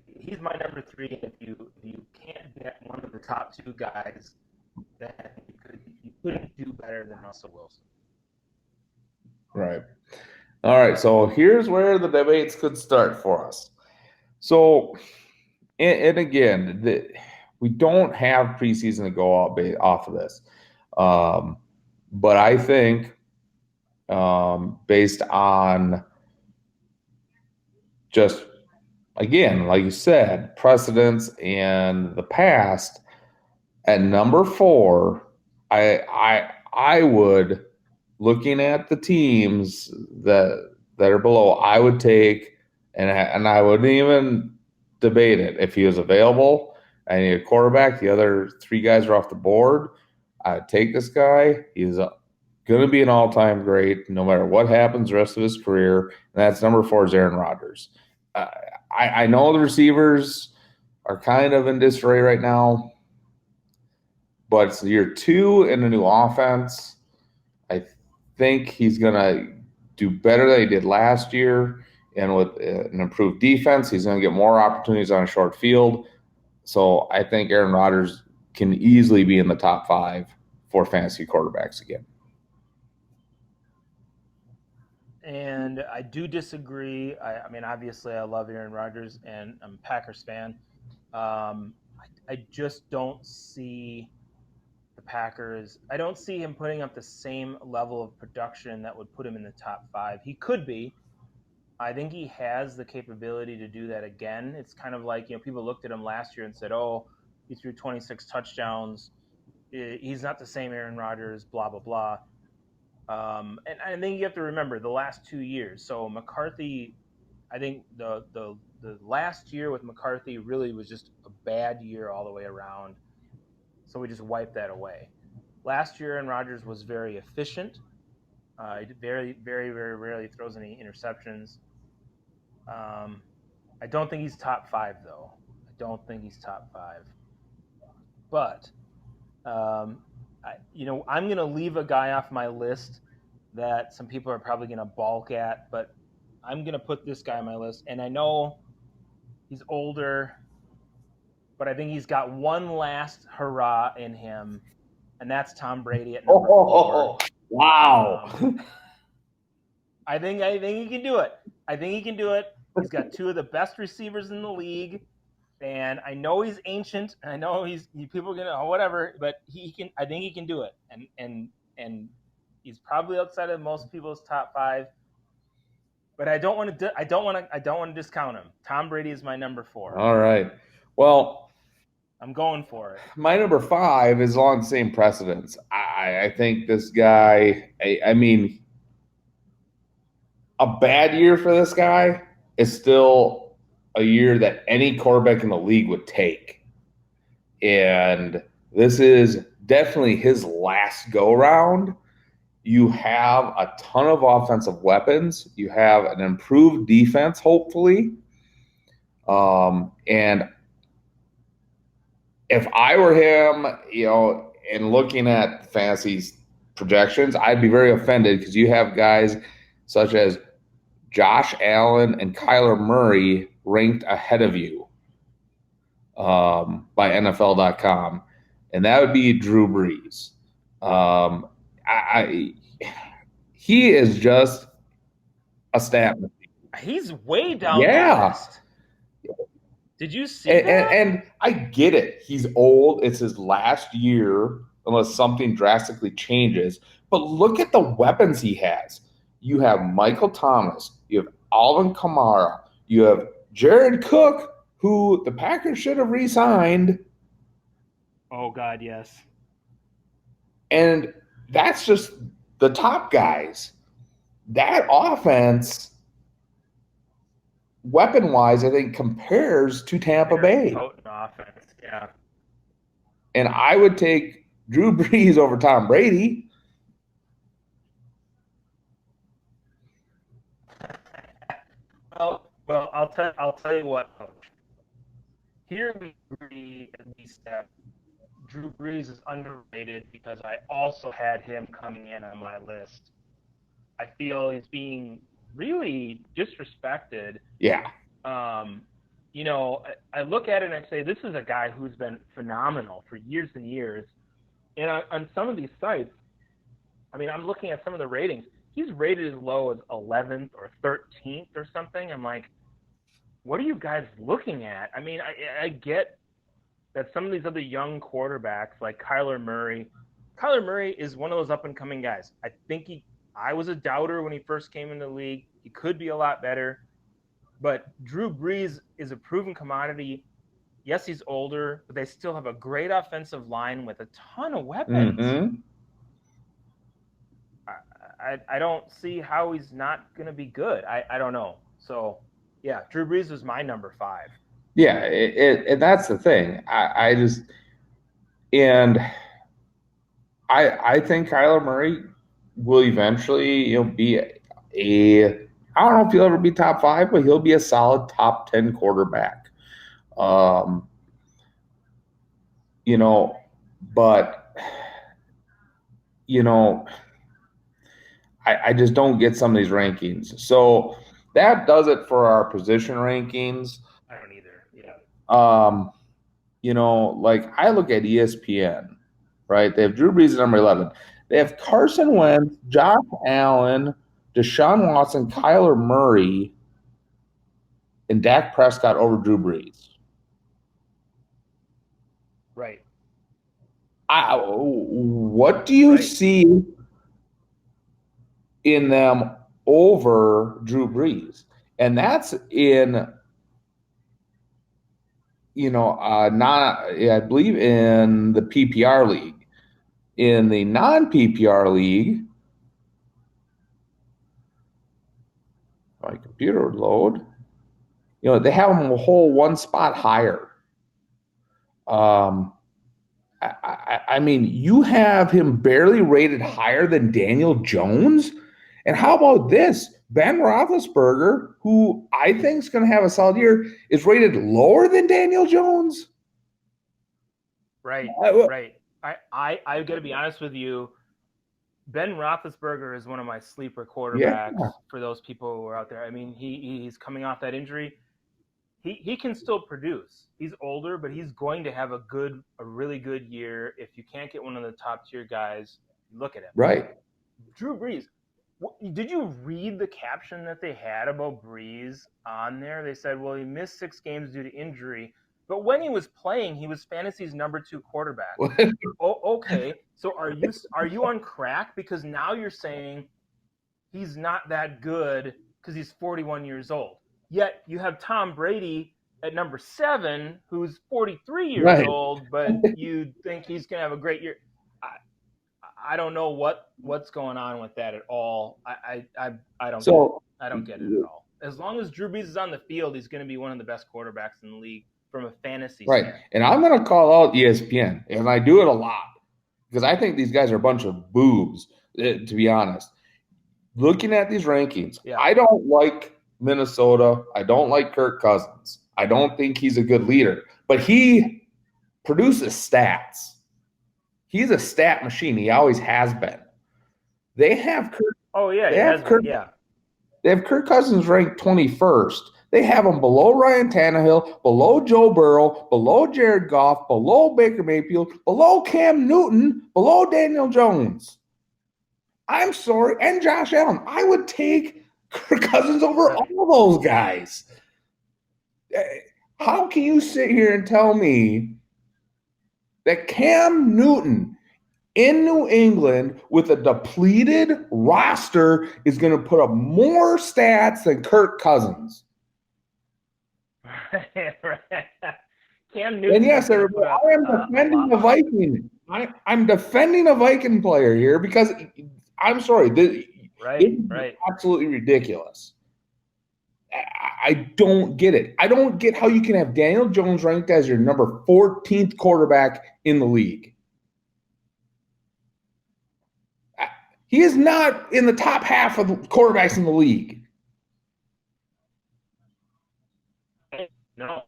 He's my number three. And if you can't get one of the top two guys, then you couldn't do better than Russell Wilson. Right. All right. So here's where the debates could start for us. So, and again, we don't have preseason to go off of this. Um, but I think based on just, again, like you said, precedents and the past, at number four, I would, looking at the teams that are below, I would take and I wouldn't even debate it. If he was available, I need a quarterback. The other three guys are off the board. I would take this guy. He's going to be an all-time great, no matter what happens the rest of his career. And that's number four is Aaron Rodgers. Uh, I know the receivers are kind of in disarray right now, but it's year two in a new offense. I think he's going to do better than he did last year. And with an improved defense, he's going to get more opportunities on a short field. So I think Aaron Rodgers can easily be in the top five for fantasy quarterbacks again. And I do disagree. I mean, obviously, I love Aaron Rodgers, and I'm a Packers fan. I just don't see the Packers. I don't see him putting up the same level of production that would put him in the top five. He could be. I think he has the capability to do that again. It's kind of like, people looked at him last year and said, oh, he threw 26 touchdowns. He's not the same Aaron Rodgers, blah, blah, blah. And I think you have to remember the last 2 years. So McCarthy, I think the last year with McCarthy really was just a bad year all the way around. So we just wiped that away. Last year, Aaron Rodgers was very efficient. He very, very, very rarely throws any interceptions. Um, I don't think he's top five, though. I don't think he's top five. But Um, I'm going to leave a guy off my list that some people are probably going to balk at, but I'm going to put this guy on my list. And I know he's older, but I think he's got one last hurrah in him, and that's Tom Brady at number four. Oh, wow. Um, I think he can do it. I think he can do it. He's got two of the best receivers in the league, and I know he's ancient. And I know people are gonna whatever, but he can. I think he can do it, and he's probably outside of most people's top five. But I don't want to. I don't want to discount him. Tom Brady is my number four. All right. Well, I'm going for it. my number five is along the same precedence. I think this guy, I mean, a bad year for this guy is still a year that any quarterback in the league would take. And this is definitely his last go round. You have a ton of offensive weapons. You have an improved defense, hopefully. And if I were him, and looking at fantasy projections, I'd be very offended because you have guys such as Josh Allen and Kyler Murray ranked ahead of you by NFL.com, and that would be Drew Brees. Um, I he is just a stat. He's way down the Yeah. list. Did you see And, that? and I get it. He's old. It's his last year, unless something drastically changes. But look at the weapons he has. You have Michael Thomas. You have Alvin Kamara. You have Jared Cook, who the Packers should have re-signed. Oh God, yes. And that's just the top guys. That offense, weapon-wise, I think compares to Tampa Very Bay. potent offense. Yeah. And I would take Drew Brees over Tom Brady. Well, I'll tell you what, Coach. Here we agree at least that Drew Brees is underrated because I also had him coming in on my list. I feel he's being really disrespected. Yeah. Um, I look at it and I say this is a guy who's been phenomenal for years and years. And on some of these sites, I mean, I'm looking at some of the ratings. He's rated as low as 11th or 13th or something. I'm like, what are you guys looking at? I mean, I get that some of these other young quarterbacks like Kyler Murray is one of those up and coming guys. I was a doubter when he first came into the league. He could be a lot better, but Drew Brees is a proven commodity. Yes, he's older, but they still have a great offensive line with a ton of weapons. Mm-hmm. I don't see how he's not going to be good. I don't know. So, yeah, Drew Brees was my number five. Yeah, and that's the thing. I just and I think Kyler Murray will eventually be I don't know if he'll ever be top five, but he'll be a solid top 10 quarterback. Um, you know, but you know, I just don't get some of these rankings. So that does it for our position rankings. I don't either. Yeah. Um, like I look at ESPN, right? They have Drew Brees at number 11. They have Carson Wentz, Josh Allen, Deshaun Watson, Kyler Murray, and Dak Prescott over Drew Brees. Right. What do you see in them over Drew Brees? And that's in, I believe in the PPR league. In the non PPR league, my computer would load. They have him a whole one spot higher. I mean, you have him barely rated higher than Daniel Jones. And how about this? Ben Roethlisberger, who I think is going to have a solid year, is rated lower than Daniel Jones. Right. I- Right. I got to be honest with you. Ben Roethlisberger is one of my sleeper Yeah, quarterbacks for those people who are out there. I mean, he's coming off that injury. He can still produce. He's older, but he's going to have a really good year. If you can't get one of the top tier guys, look at him. right. Drew Brees. Did you read the caption that they had about Brees on there? They said, well, he missed 6 games due to injury, but when he was playing, he was fantasy's number 2 quarterback. Oh, okay. So are you on crack? Because now you're saying he's not that good because he's 41 years old. Yet you have Tom Brady at number 7, who's 43 years Right. old, but you think he's going to have a great year. I, I don't know what's going on with that at all. I don't get it. So, I don't get it at all. As long as Drew Brees is on the field, he's going to be one of the best quarterbacks in the league from a fantasy right. standpoint. And I'm going to call out ESPN, and I do it a lot because I think these guys are a bunch of boobs, to be honest. Looking at these rankings, Yeah. I don't like Minnesota. I don't like Kirk Cousins. I don't think he's a good leader, but he produces stats. He's a stat machine. He always has been. They have Kirk, Oh yeah, they he has have been. Kirk, Yeah. they have Kirk Cousins ranked 21st. They have him below Ryan Tannehill, below Joe Burrow, below Jared Goff, below Baker Mayfield, below Cam Newton, below Daniel Jones. I'm sorry, and Josh Allen. I would take Kirk Cousins over Right. all those guys. How can you sit here and tell me that Cam Newton in New England with a depleted roster is going to put up more stats than Kirk Cousins? Cam And Newton is yes, going to everybody, put up I am a defending lot the more. Viking. I'm defending a Viking player here because I'm sorry, Right, it's right. absolutely ridiculous. I don't get it. I don't get how you can have Daniel Jones ranked as your number 14th quarterback in the league. He is not in the top half of the quarterbacks in the league. No,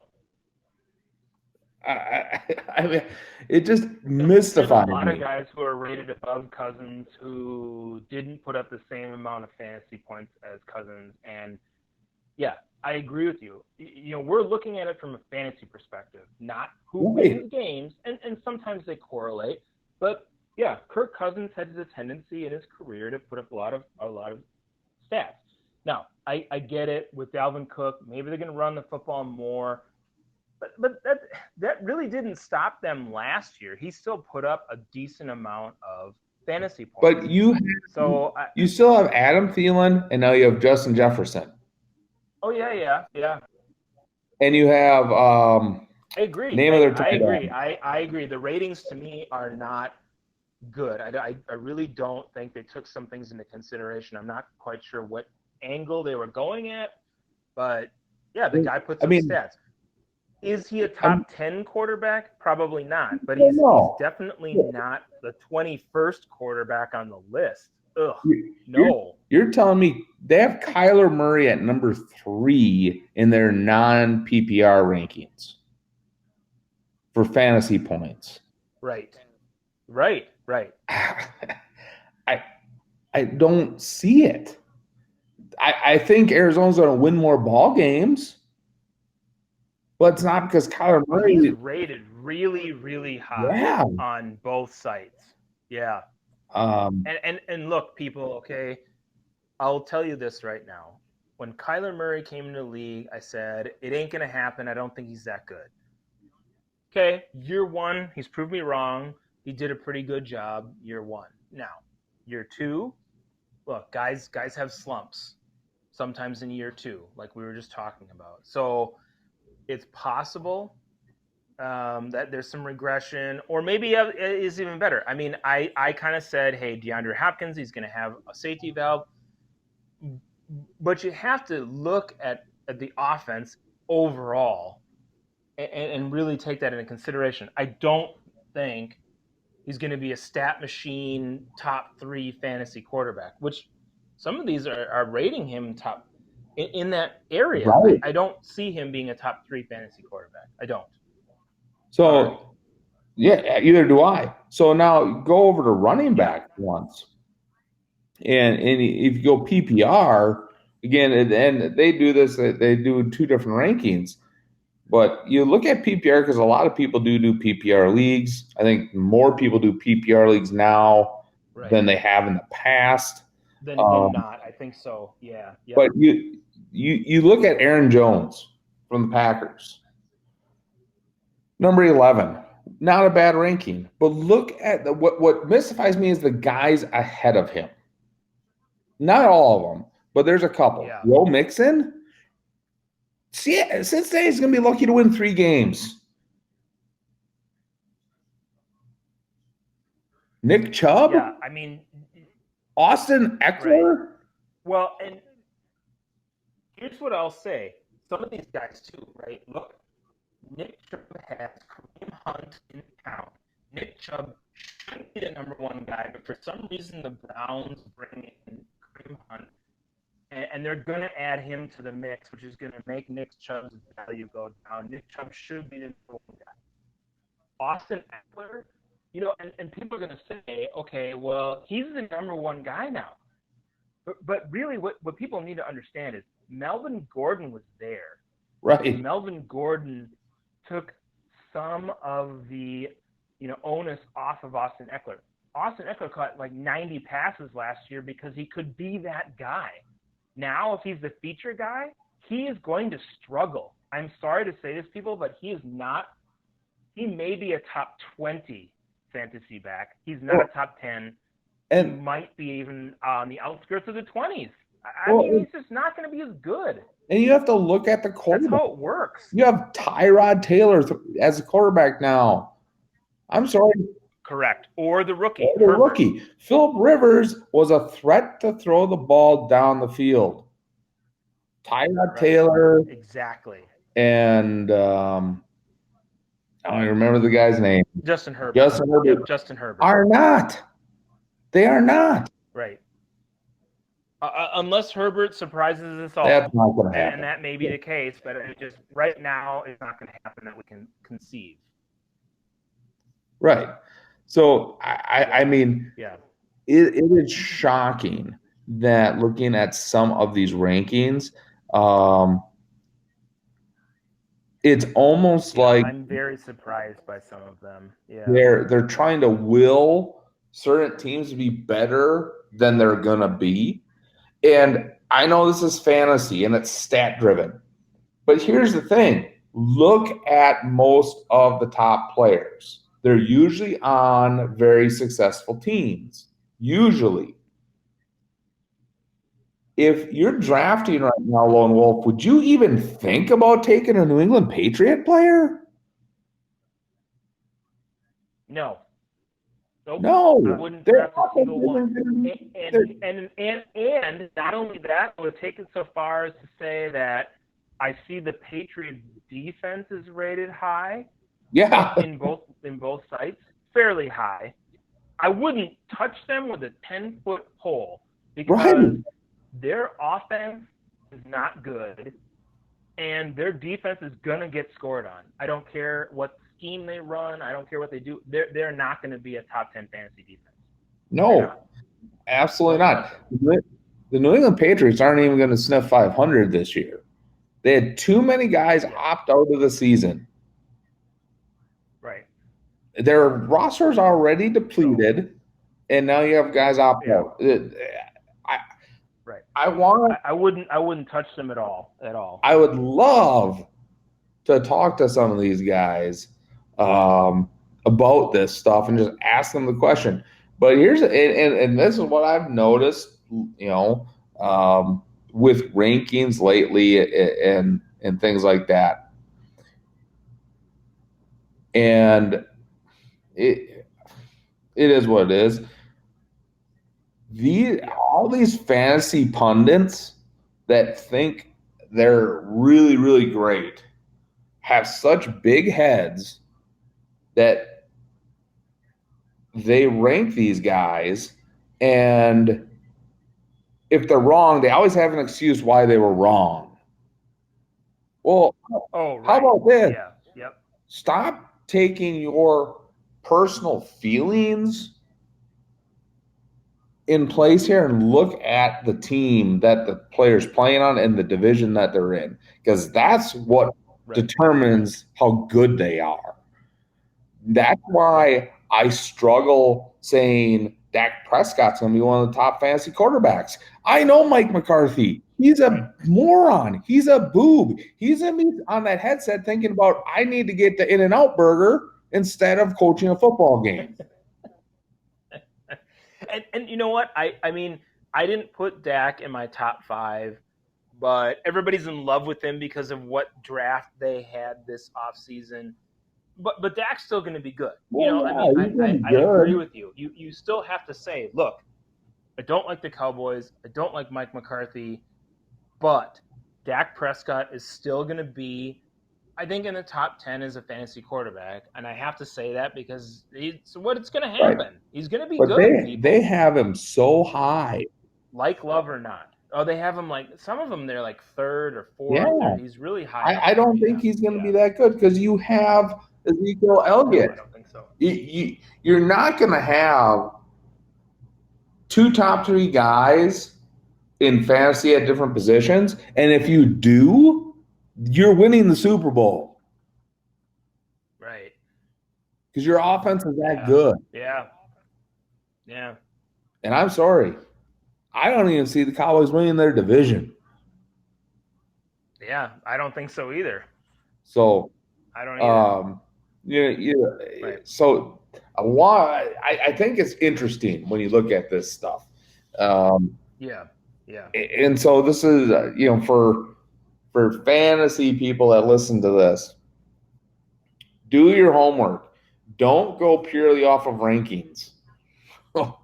I mean, it just there's a mystifies lot of me. guys who are rated above Cousins who didn't put up the same amount of fantasy points as Cousins. And yeah, I agree with you. We're looking at it from a fantasy perspective, not who Right. wins games, and sometimes they correlate. But yeah, Kirk Cousins had the tendency in his career to put up a lot of stats. Now, I get it with Dalvin Cook. Maybe they're going to run the football more, but that really didn't stop them last year. He still put up a decent amount of fantasy points. But you So, you still have Adam Thielen, and now you have Justin Jefferson, oh yeah, yeah, yeah. and you have I agree. name of I, their I tight agree. end. I agree. The ratings to me are not good. I really don't think they took some things into consideration. I'm not quite sure what angle they were going at, but yeah, the guy puts I up mean, stats. Is he a I'm top 10 quarterback? Probably not, but he's no. definitely not the 21st quarterback on the list. Ugh, You're no. you're telling me they have Kyler Murray at number 3 in their non PPR rankings for fantasy points. Right. Right, right. I I don't see it. I think Arizona's going to win more ball games, but it's not because Kyler Well, he's Murray. rated really, really high Yeah. on both sites. Yeah. Um, And look, people, okay, I'll tell you this right now. When Kyler Murray came into the league, I said, it ain't gonna happen. I don't think he's that good. Okay, year one, he's proved me wrong. He did a pretty good job year one. Now, year two, look, guys have slumps sometimes in year two, like we were just talking about. So it's possible that there's some regression, or maybe it is even better. I mean, I kind of said, hey, DeAndre Hopkins, he's going to have a safety valve, but you have to look at the offense overall and really take that into consideration. I don't think he's going to be a stat machine top 3 fantasy quarterback, which some of these are rating him top in that area. right. I don't see him being a top 3 fantasy quarterback. I don't. Sorry. So Yeah, either do I. So now go over to running Yeah, back once. And if you go PPR, again, and they do this, they do two different rankings. But you look at PPR because a lot of people do PPR leagues. I think more people do PPR leagues now right. than they have in the past. Then Um, not. I think so. Yeah. Yep. but you look at Aaron Jones from the Packers, number 11. Not a bad ranking, but look at what mystifies me is the guys ahead of him. Not all of them, but there's a couple. Yeah. Joe Mixon, see, Cincinnati's going to be lucky to win 3 games. Nick Chubb, Yeah. I mean, Austin right. Eckler. Well, and here's what I'll say. Some of these guys too, right? Look, Nick Chubb has Kareem Hunt in town. Nick Chubb should be the number one guy, but for some reason the Browns bring in Kareem Hunt, and they're going to add him to the mix, which is going to make Nick Chubb's value go down. Nick Chubb should be the number one guy. Austin Eckler, and people are going to say, okay, well, he's the number one guy now. But really, what people need to understand is Melvin Gordon was there, and Right. Melvin Gordon took some of the onus off of Austin Eckler. Austin Eckler caught like 90 passes last year because he could be that guy. Now, if he's the feature guy, he is going to struggle. I'm sorry to say this, people, but he is not. He may be a top 20 fantasy back. He's not a Well, top 10. He and might be even on the outskirts of the 20s. I mean, well, he's just not going to be as good. and you have to look at the That's quarterback. how it works. You have Tyrod Taylor as a quarterback now. I'm sorry, Correct. Or the rookie, the Herbert. rookie. Philip Rivers was a threat to throw the ball down the field. Tyrod Right. Taylor Exactly. and I don't even remember the guy's name. Justin Herbert. Justin Yep, Herbert Justin Herbert. are not. They are not. Right. Unless Herbert surprises us That's all, not going to and happen. that may be the case, but it just right now it's not going to happen that we can conceive. Right. So I Yeah. mean, Yeah. it is shocking that looking at some of these rankings, um, it's almost Yeah. like I'm very surprised by some of them. Yeah. they're trying to will certain teams to be better than they're gonna be. And I know this is fantasy and it's stat driven, but here's the thing: look at most of the top players. They're usually on very successful teams. Usually, if you're drafting right now, Lone Wolf, would you even think about taking a New England Patriot player? No. Nope. I No, wouldn't their draft a offense single one. isn't going And to be. and not only that, I would take it so far as to say that I see the Patriots defense is rated high Yeah, in both sites, fairly high. I wouldn't touch them with a 10-foot pole right. because their offense is not good and their defense is gonna get scored on. I don't care what scheme they run. I don't care what they do. They're not going to be a top 10 fantasy defense. They're No, not. absolutely Don't not. touch them. The New England Patriots aren't even going to sniff 500 this year. They had too many guys Yeah. opt out of the season. Right. Their roster is already So depleted, and now you have guys opt yeah. out. I Right. I want. I wouldn't touch them at all. At all. I would love to talk to some of these guys about this stuff and just ask them the question. But and this is what I've noticed, with rankings lately and things like that. And it it is what it is. Yeah. All these fantasy pundits that think they're really, really great have such big heads that they rank these guys, and if they're wrong, they always have an excuse why they were wrong. Well, Oh, how right. about this? Yeah. Yep. Stop taking your personal feelings in place here and look at the team that the player's playing on and the division that they're in, because that's what Right. determines how good they are. That's Right. why I struggle saying Dak Prescott's going to be one of the top fantasy quarterbacks. I know Mike McCarthy. He's Right. a moron. He's a boob. He's going to be on that headset thinking about, I need to get the In-N-Out burger instead of coaching a football game. And you know what? I mean, I didn't put Dak in my top 5, but everybody's in love with him because of what draft they had this offseason. But Dak's still going to be good. You Well, know, I mean, yeah, he's going to I be agree good. with you. You still have to say, look, I don't like the Cowboys. I don't like Mike McCarthy, but Dak Prescott is still going to be, I think, in the top 10 as a fantasy quarterback. And I have to say that because it's what it's going to Right. happen. He's going to be But good, they people, have him so high. like love or not. Oh, they have him like, some of them, they're like third or Yeah. fourth, or he's really high up I there. don't Yeah. think he's going to Yeah. be that good because you have Ezekiel No, I Elliott. don't think so. You're not going to have two top three guys in fantasy at different positions. And if you do, you're winning the Super Bowl Right. because your offense is that Yeah. good. Yeah. Yeah. And I'm sorry, I don't even see the Cowboys winning their division. Yeah. I don't think so either. So, I don't either. um, you Right. so I think it's interesting when you look at this stuff. Um, Yeah. Yeah. and so this is, for fantasy people that listen to this, do your homework. Don't go purely off of rankings. No.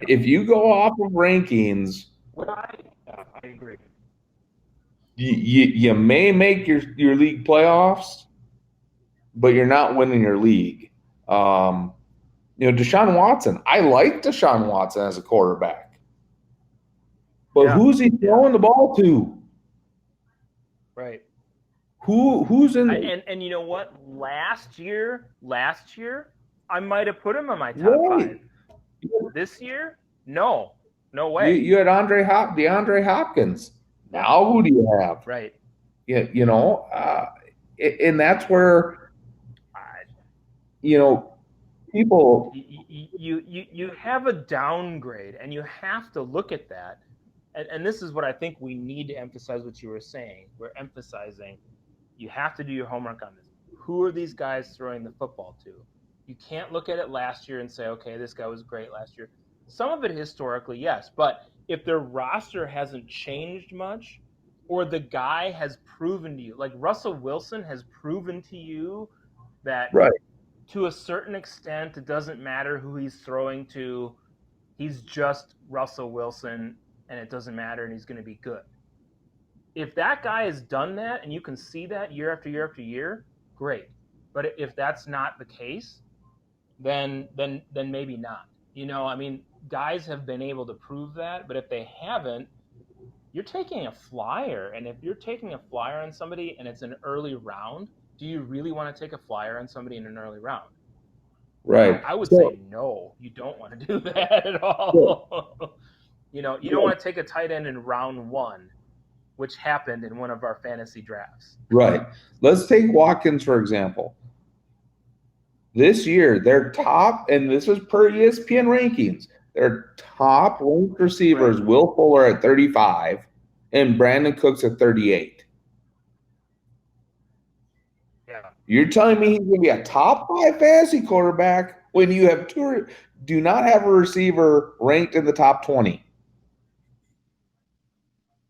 If you go off of rankings, What I I agree. you may make your league playoffs, but you're not winning your league. Um, Deshaun Watson. I like Deshaun Watson as a quarterback, but Yeah. who's he Yeah. throwing the ball to? Right. Who's in? And you know what? Last year, I might have put him in my top Right. 5. This year, no, no You way. you had DeAndre Hopkins. Nope. Now who do you have? Right. Yeah, and that's where I, you know people. you have a downgrade, and you have to look at that. And this is what I think we need to emphasize. What you were saying, we're emphasizing. You have to do your homework on this. Who are these guys throwing the football to? You can't look at it last year and say, okay, this guy was great last year. Some of it historically, yes, but if their roster hasn't changed much, or the guy has proven to you, like Russell Wilson has proven to you that Right. to a certain extent, it doesn't matter who he's throwing to. He's just Russell Wilson, and it doesn't matter, and he's going to be good. If that guy has done that, and you can see that year after year after year, great. But if that's not the case, then maybe not. You know, I mean, guys have been able to prove that, but if they haven't, you're taking a flyer, and if you're taking a flyer on somebody and it's an early round, do you really want to take a flyer on somebody in an early round? Right. I would say So, no, you don't want to do that at so all. You know, you don't want to take a tight end in round 1, which happened in one of our fantasy drafts. right. Let's take Watkins for example. This year, their top, and this is per ESPN rankings, their top ranked Right. receivers, Will Fuller at 35 and Brandon Cooks at 38. Yeah. You're telling me Yeah. he's going to be a top five fantasy quarterback when you have do not have a receiver ranked in the top 20?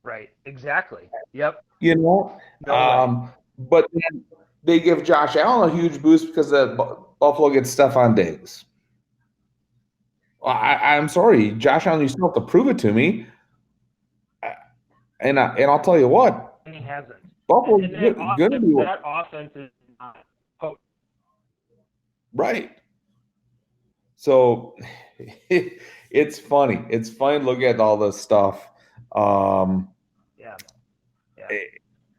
Right. Exactly. Yep. You know, No way. but then they give Josh Allen a huge boost because Buffalo gets Stephon Diggs. Well, I'm sorry, Josh Allen, you still have to prove it to me. And I'll tell you what, And he hasn't. Buffalo's And that going to be that offense is not potent. right. So it's funny. It's fun to look at all this stuff. Um, Yeah. Yeah.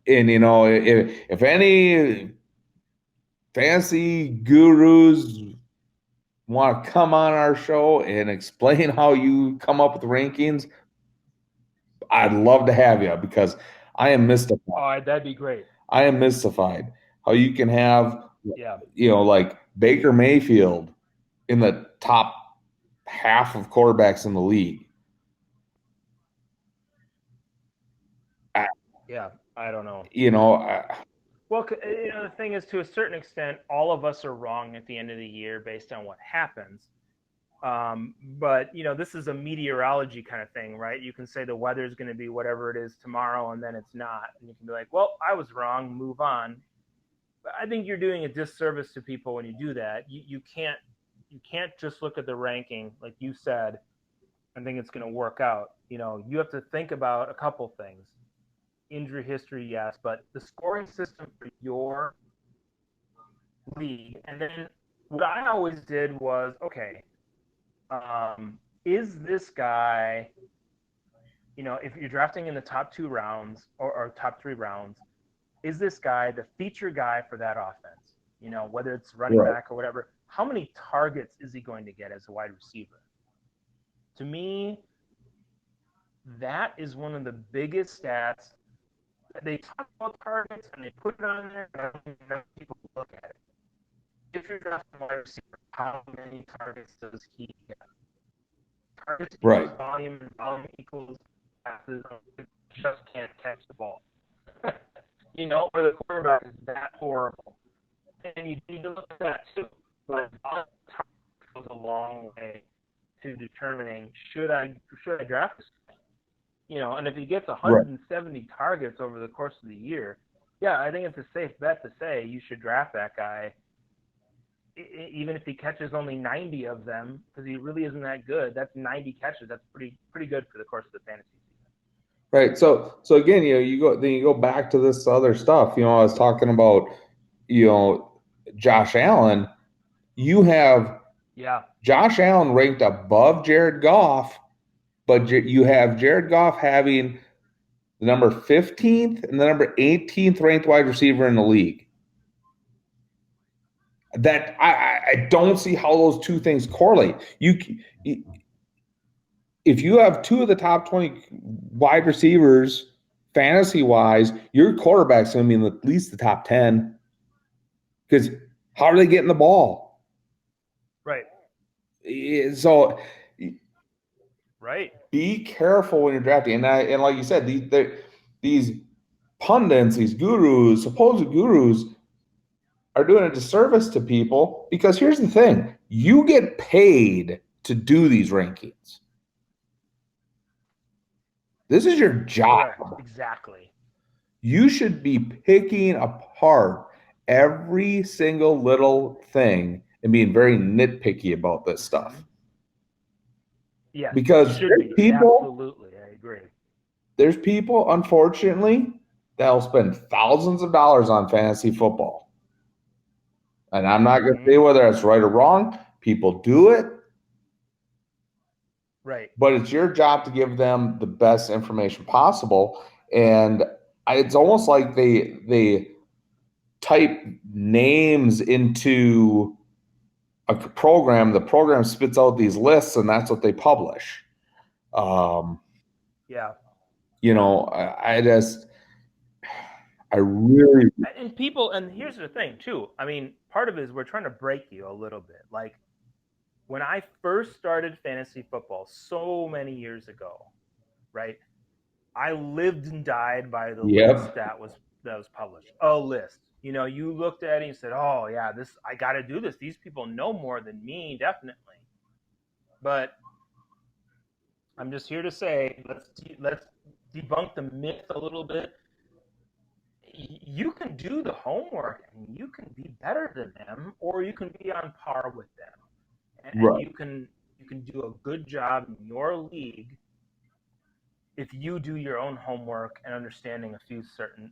and if any fantasy gurus want to come on our show and explain how you come up with rankings, I'd love to have you because I am mystified. Oh, that'd be great. I am mystified how you can have, Yeah, like Baker Mayfield in the top half of quarterbacks in the league. I, yeah. I don't know. you know, I, Well, the thing is, to a certain extent, all of us are wrong at the end of the year based on what happens. But this is a meteorology kind of thing, right? You can say the weather is going to be whatever it is tomorrow, and then it's not, and you can be like, "Well, I was wrong. Move on." But I think you're doing a disservice to people when you do that. You can't just look at the ranking, like you said, and think it's going to work out. You have to think about a couple things. Injury history, yes, but the scoring system for your league. And then what I always did was, okay, is this guy, if you're drafting in the top 2 rounds or top 3 rounds, is this guy the feature guy for that offense? Whether it's running right, back or whatever, how many targets is he going to get as a wide receiver? To me, that is one of the biggest stats. They talk about targets and they put it on there, but I don't think enough people look at it. If you're drafting a wide receiver, how many targets does he get? Targets right, equals volume, and volume equals passes. Just can't catch the ball. Or the quarterback is that horrible. And you need to look at that too. But volume goes a long way to determining should I draft this guy? And if he gets right. 170 targets over the course of the year, yeah, I think it's a safe bet to say you should draft that guy even if he catches only 90 of them, because he really isn't that good. That's 90 catches. That's pretty good for the course of the fantasy season. Right. So again, you go back to this other stuff. I was talking about, you know, Josh Allen. You have Yeah, Josh Allen ranked above Jared Goff, but you have Jared Goff having the number 15th and the number 18th ranked wide receiver in the league. That I don't see how those two things correlate. If you have two of the top 20 wide receivers fantasy wise, your quarterback's going to be in at least the top 10 because how are they getting the ball? right, So right. be careful when you're drafting. And like you said, these pundits, these gurus, supposed gurus, are doing a disservice to people because here's the thing: you get paid to do these rankings. This is your Correct. job. Exactly. You should be picking apart every single little thing and being very nitpicky about this Mm-hmm. stuff. Yes, you Because should be. Absolutely. I agree. there's people, unfortunately, that'll spend thousands of dollars on fantasy football. And I'm not going to Mm-hmm. say whether that's right or wrong. People do it, Right. but it's your job to give them the best information possible. And it's almost like they type names into a program. The program spits out these lists, and that's what they publish. Um, Yeah. I just, I really, And here's the thing too. I mean, part of it is we're trying to break you a little bit. Like when I first started fantasy football so many years ago, right? I lived and died by the list yep, that was published. A list. You looked at it and you said, "Oh yeah, this I got to do this. These people know more than me, definitely." But I'm just here to say, let's debunk the myth a little bit. You can do the homework and you can be better than them, or you can be on par with them, and right, you can do a good job in your league if you do your own homework and understanding a few certain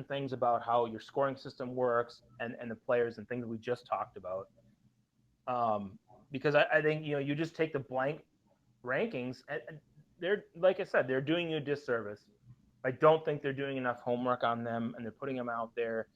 things about how your scoring system works and the players and things we just talked about. Because I think you just take the blank rankings and they're like I said, they're doing you a disservice. I don't think they're doing enough homework on them and they're putting them out there.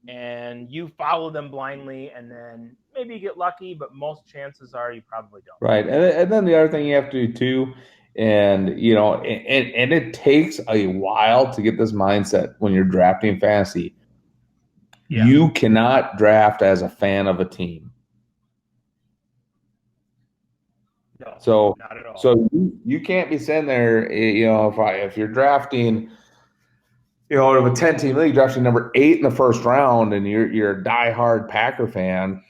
and you follow them blindly, and then maybe you get lucky, but most chances are you probably don't. Right. And then the other thing you have to do too, and and it takes a while to get this mindset when you're drafting fantasy. Yeah, You cannot draft as a fan of a team. no, So not at all. you can't be sitting there, if you're drafting, out of a 10 team league, drafting number 8 in the first round, and you're a diehard Packer fan,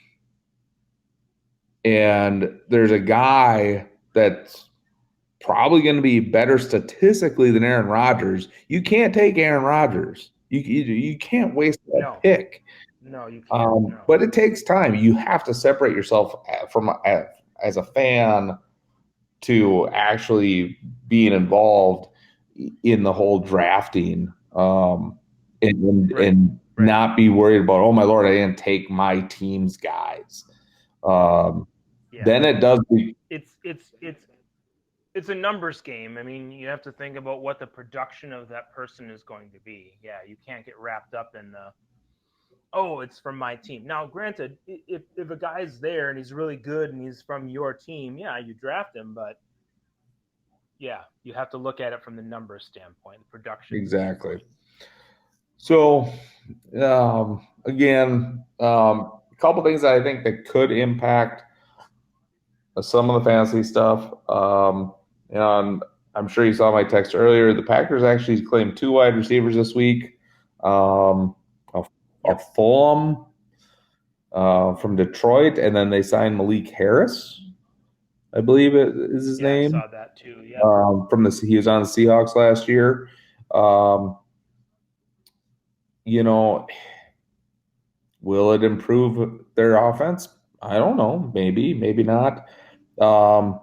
and there's a guy that's probably going to be better statistically than Aaron Rodgers. You can't take Aaron Rodgers. You can't waste that No, pick. no, you can't. No, But it takes time. You have to separate yourself from as a fan to actually being involved in the whole drafting, right, and right. not be worried about, oh my lord, I didn't take my team's guys. Um, Yeah, then it does be it's it's a numbers game. I mean, you have to think about what the production of that person is going to be. Yeah, you can't get wrapped up in the, oh, it's from my team. Now, granted, if a guy's there and he's really good and he's from your team, yeah, you draft him, but yeah, you have to look at it from the numbers standpoint, the production exactly. standpoint. So again, a couple things that I think that could impact some of the fantasy stuff. And I'm sure you saw my text earlier. The Packers actually claimed 2 wide receivers this week. A, a Yep. Fulham from Detroit, and then they signed Malik Harris, I believe it is his Yeah, I name. saw that too. Yep. He was on the Seahawks last year. Um, you know, will it improve their offense? I don't know. Maybe, maybe not. Um,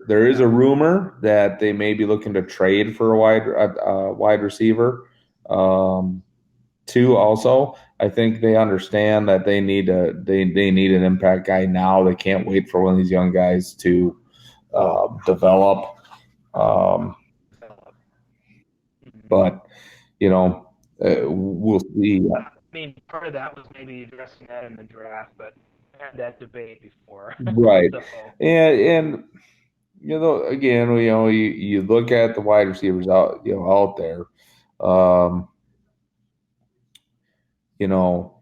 there is Yeah. a rumor that they may be looking to trade for a wide receiver. Um, Two, also, I think they understand that they need an impact guy now. They can't wait for one of these young guys to develop. Um, Mhm. but we'll see. I mean, part of that was maybe addressing that in the draft, but I had that debate before. Right. So, And again, you look at the wide receivers out there. Um, you know,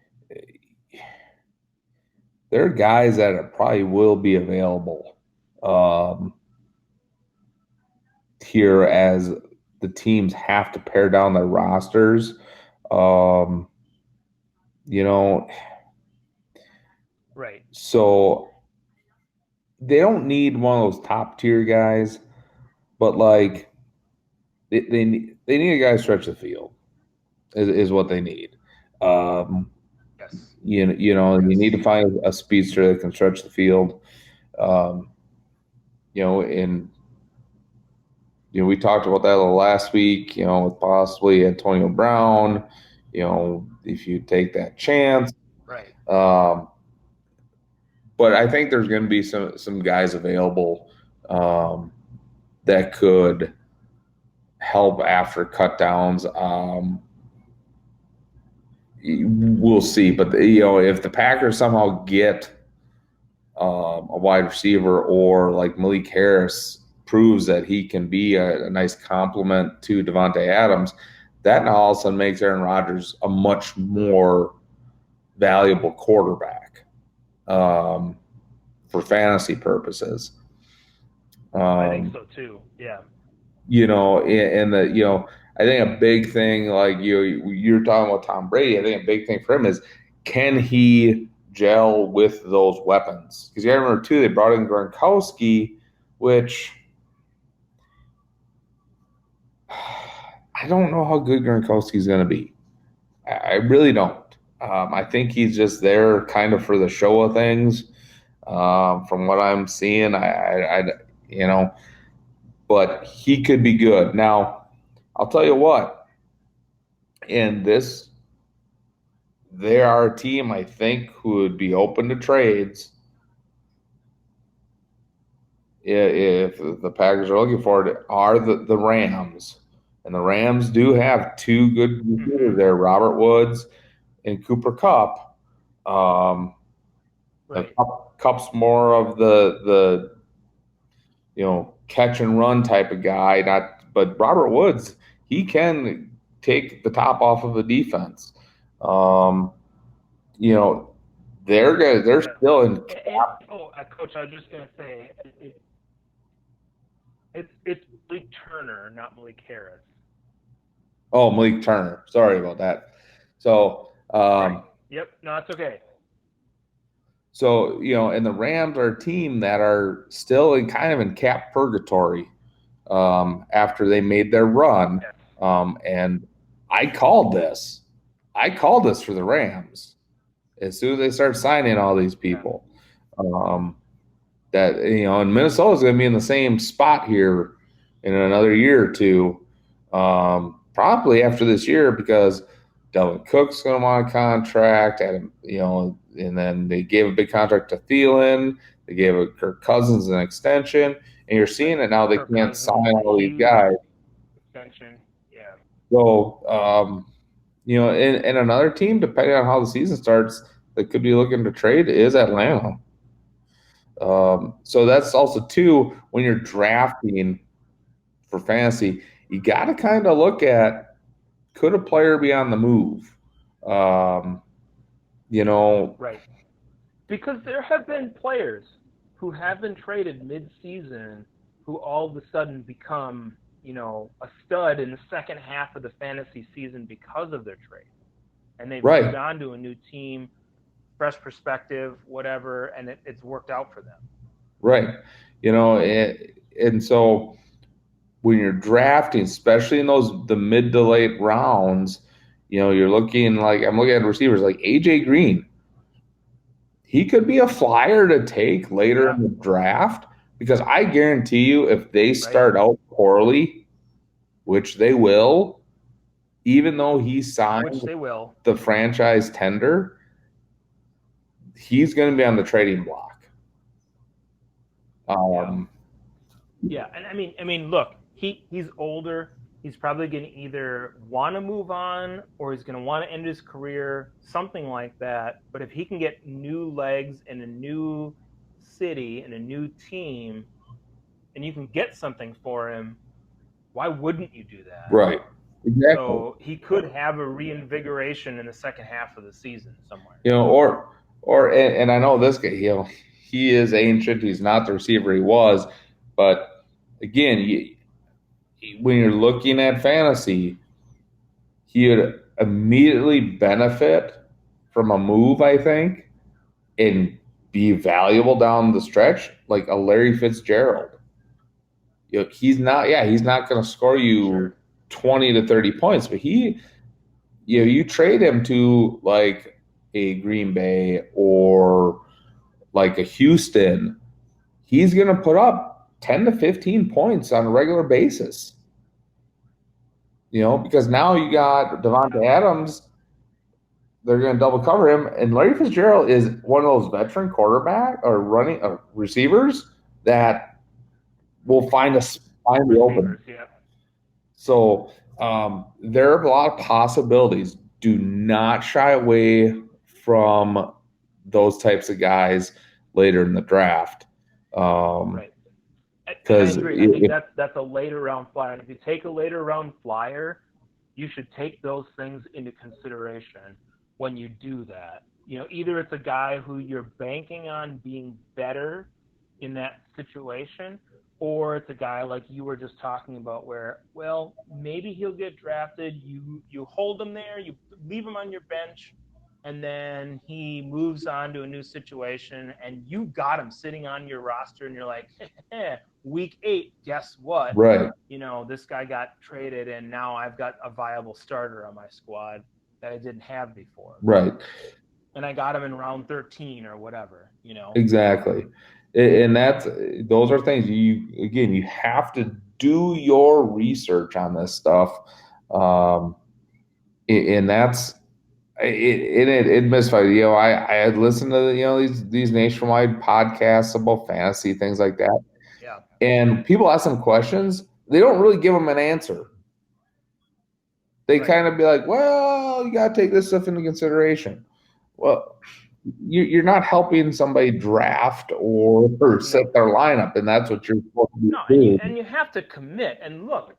there are guys that probably will be available um, here as the teams have to pare down their rosters. Um, you know, right. so they don't need one of those top tier guys, but like they need a guy to stretch the field is what they need. Um, Yes. you need Yes. to find a speedster that can stretch the field. Um, and we talked about that last week. With possibly Antonio Brown. If you take that chance. Right. Um, but I think there's going to be some guys available that could help after cut downs. We'll see, but if the Packers somehow get a wide receiver, or like Malik Harris proves that he can be a nice complement to Devontae Adams, that now all of a sudden makes Aaron Rodgers a much more valuable quarterback um, for fantasy purposes. I think Um, so too. Yeah. and I think a big thing, like you're talking about Tom Brady. I think a big thing for him is, can he gel with those weapons? Because you got to remember too, they brought in Gronkowski, which I don't know how good Gronkowski is going to be. I really don't. I think he's just there kind of for the show of things. From what I'm seeing, you know, but he could be good. Now, I'll tell you what, in this, there are a team I think who would be open to trades if the Packers are looking for it, are the Rams. And the Rams do have two good receivers Hmm. there, Robert Woods and Cooper Cup. Um, Right. Cup's more of the catch and run type of guy. Not, but Robert Woods, he can take the top off of a defense. Um, you know, they're Yeah. still in. And oh, coach, I was just gonna say it's Malik Turner, not Malik Harris. Oh, Malik Turner. Sorry about that. So, Right. Yep. No, it's okay. and the Rams are a team that are still in kind of in cap purgatory after they made their run. Yes. And I called this. I called this for the Rams as soon as they start signing all these Yeah. people. Um, that and Minnesota's going to be in the same spot here in another year or two, probably after this year because Delvin Cook's going to want a contract, and then they gave a big contract to Thielen, they gave Kirk Cousins an extension, and you're Right. seeing it now. They Kirk can't sign Cousins, all these huge guys. extension. Yeah. So, and another team, depending on how the season starts, that could be looking to trade is Atlanta. So that's also too when you're drafting for fantasy, you got to kind of look at could a player be on the move? Um, you know, Right. Because there have been players who have been traded mid-season who all of a sudden become, a stud in the second half of the fantasy season because of their trade. And they've moved right, on to a new team, fresh perspective, whatever, and it's worked out for them. right. And so when you're drafting, especially in the mid to late rounds, you're looking like I'm looking at receivers like AJ Green. He could be a flyer to take later Yeah, in the draft because I guarantee you, if they right. start out poorly, which they will, even though he Which signed they will. the franchise tender, he's going to be on the trading block. Yeah. Um, Yeah, and I mean, look, he's older. He's probably going to either want to move on or he's going to want to end his career, something like that. But if he can get new legs in a new city and a new team, and you can get something for him, why wouldn't you do that? right. Exactly. So he could have a reinvigoration in the second half of the season somewhere. And I know this guy, he is ancient. He's not the receiver he was, but again, when you're looking at fantasy, he would immediately benefit from a move, I think, and be valuable down the stretch, like a Larry Fitzgerald. He's not going to score you Sure. 20 to 30 points, but you trade him to like a Green Bay or like a Houston, he's going to put up 10 to 15 points on a regular basis. Because now you got Yeah. Devontae Adams, they're going to double cover him, and Larry Fitzgerald is one of those veteran quarterback or running receivers that will find the open. Receivers. Yeah. So there are a lot of possibilities. Do not shy away from those types of guys later in the draft. Right. And I Because agree. I think that's a later round flyer. And if you take a later round flyer, you should take those things into consideration when you do that. Either it's a guy who you're banking on being better in that situation, or it's a guy like you were just talking about where, well, maybe he'll get drafted. You hold him there, you leave him on your bench, and then he moves on to a new situation, and you got him sitting on your roster, and you're like, week 8, guess what? right, This guy got traded, and now I've got a viable starter on my squad that I didn't have before. right, And I got him in round 13 or whatever. exactly. And those are things you have to do your research on this stuff. Um, and that's it mystifies. I had listened to these nationwide podcasts about fantasy things like that, Yeah. and people ask them questions. They don't really give them an answer. they Right. kind of be like, well, you got to take this stuff into consideration. Well, you're not helping somebody draft or No. set their lineup, and that's what you're supposed to be No, doing. and you have to commit. And look,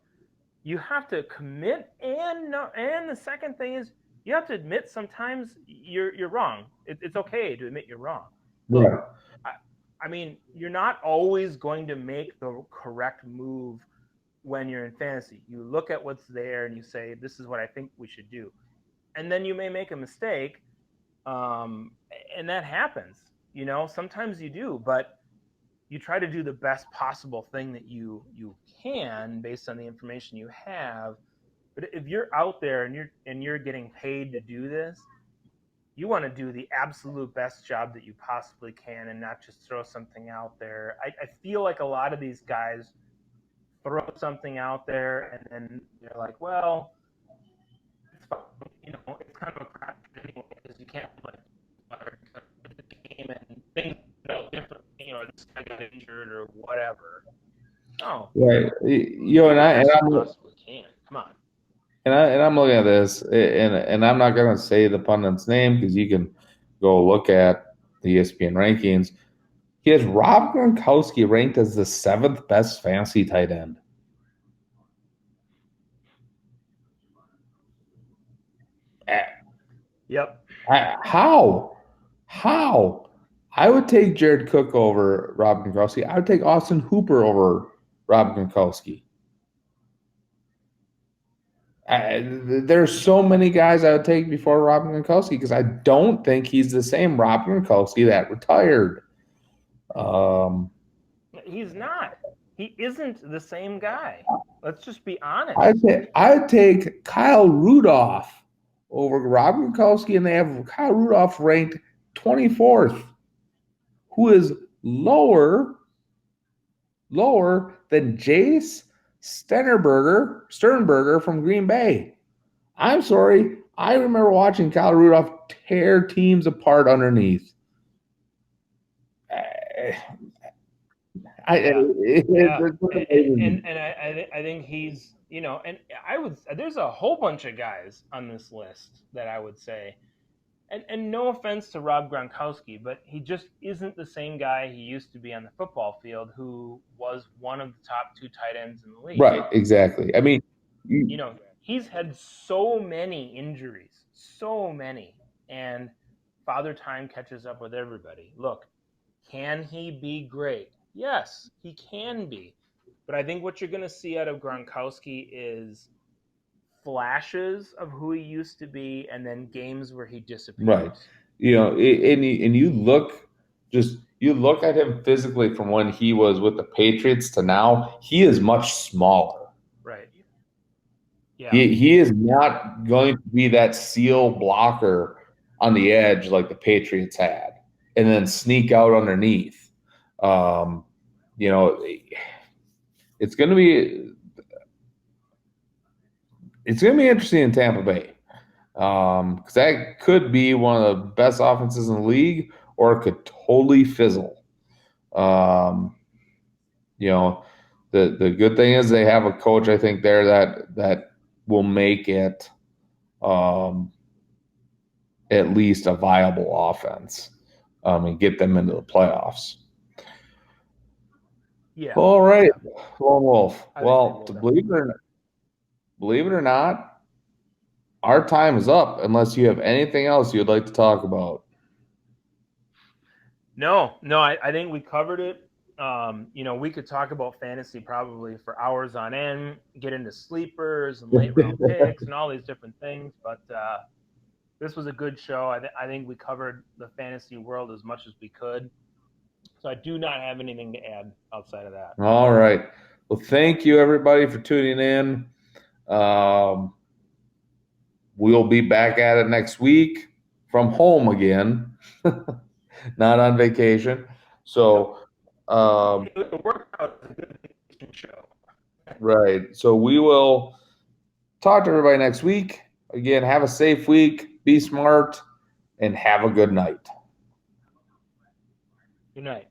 you have to commit, and no, and the second thing is you have to admit sometimes you're wrong. It's okay to admit you're wrong. Look, Right. I, I mean, you're not always going to make the correct move when you're in fantasy. You look at what's there and you say, "This is what I think we should do," and then you may make a mistake, um, and that happens. Sometimes you do, but you try to do the best possible thing that you can based on the information you have. But if you're out there and you're getting paid to do this, you want to do the absolute best job that you possibly can and not just throw something out there. I feel like a lot of these guys throw something out there and then they're like, well, it's fine. It's kind of a crap anyway because you can't like the game and things different. This guy got injured or whatever. No, Right. do And the I best you possibly can. Come on. and I'm looking at this, and I'm not going to say the pundit's name because you can go look at the ESPN rankings. He has Rob Gronkowski ranked as the seventh best fantasy tight end. Yep. How? How? I would take Jared Cook over Rob Gronkowski. I would take Austin Hooper over Rob Gronkowski. There's so many guys I would take before Rob Gronkowski because I don't think he's the same Rob Gronkowski that retired. Um, He's not. He isn't the same guy. Let's just be honest. I'd take Kyle Rudolph over Rob Gronkowski, and they have Kyle Rudolph ranked 24th, who is lower than Jace Sternberger from Green Bay. I'm sorry. I remember watching Kyle Rudolph tear teams apart underneath. Yeah, yeah, It's and amazing. and I think he's and I would there's a whole bunch of guys on this list that I would say, and no offense to Rob Gronkowski, but he just isn't the same guy he used to be on the football field, who was one of the top two tight ends in the league. Right, exactly. I mean, you- He's had so many injuries, so many, and Father Time catches up with everybody. Look, can he be great? Yes, he can be. But I think what you're going to see out of Gronkowski is flashes of who he used to be and then games where he right. disappears. You look at him physically from when he was with the Patriots to now, he is much smaller. Right. Yeah. He is not going to be that seal blocker on the edge like the Patriots had, and then sneak out underneath. Um, you know, it's going to be interesting in Tampa Bay because that could be one of the best offenses in the league, or it could totally fizzle. Um, you know, the good thing is they have a coach I think there that will make it. Um, at least a viable offense and get them into the playoffs. Yeah. All right, Yeah. Lone Wolf. I think they Well, will to definitely. believe it or not, our time is up. Unless you have anything else you'd like to talk about. No, no, I think we covered it. We could talk about fantasy probably for hours on end, get into sleepers and late round picks and all these different things. But this was a good show. I think we covered the fantasy world as much as we could. So I do not have anything to add outside of that. All right. Well, thank you everybody for tuning in. Um, we'll be back at it next week from home again, not on vacation. Nope. So, um, The workout is a good show. right. So we will talk to everybody next week. Again, have a safe week, be smart, and have a good night. Good night.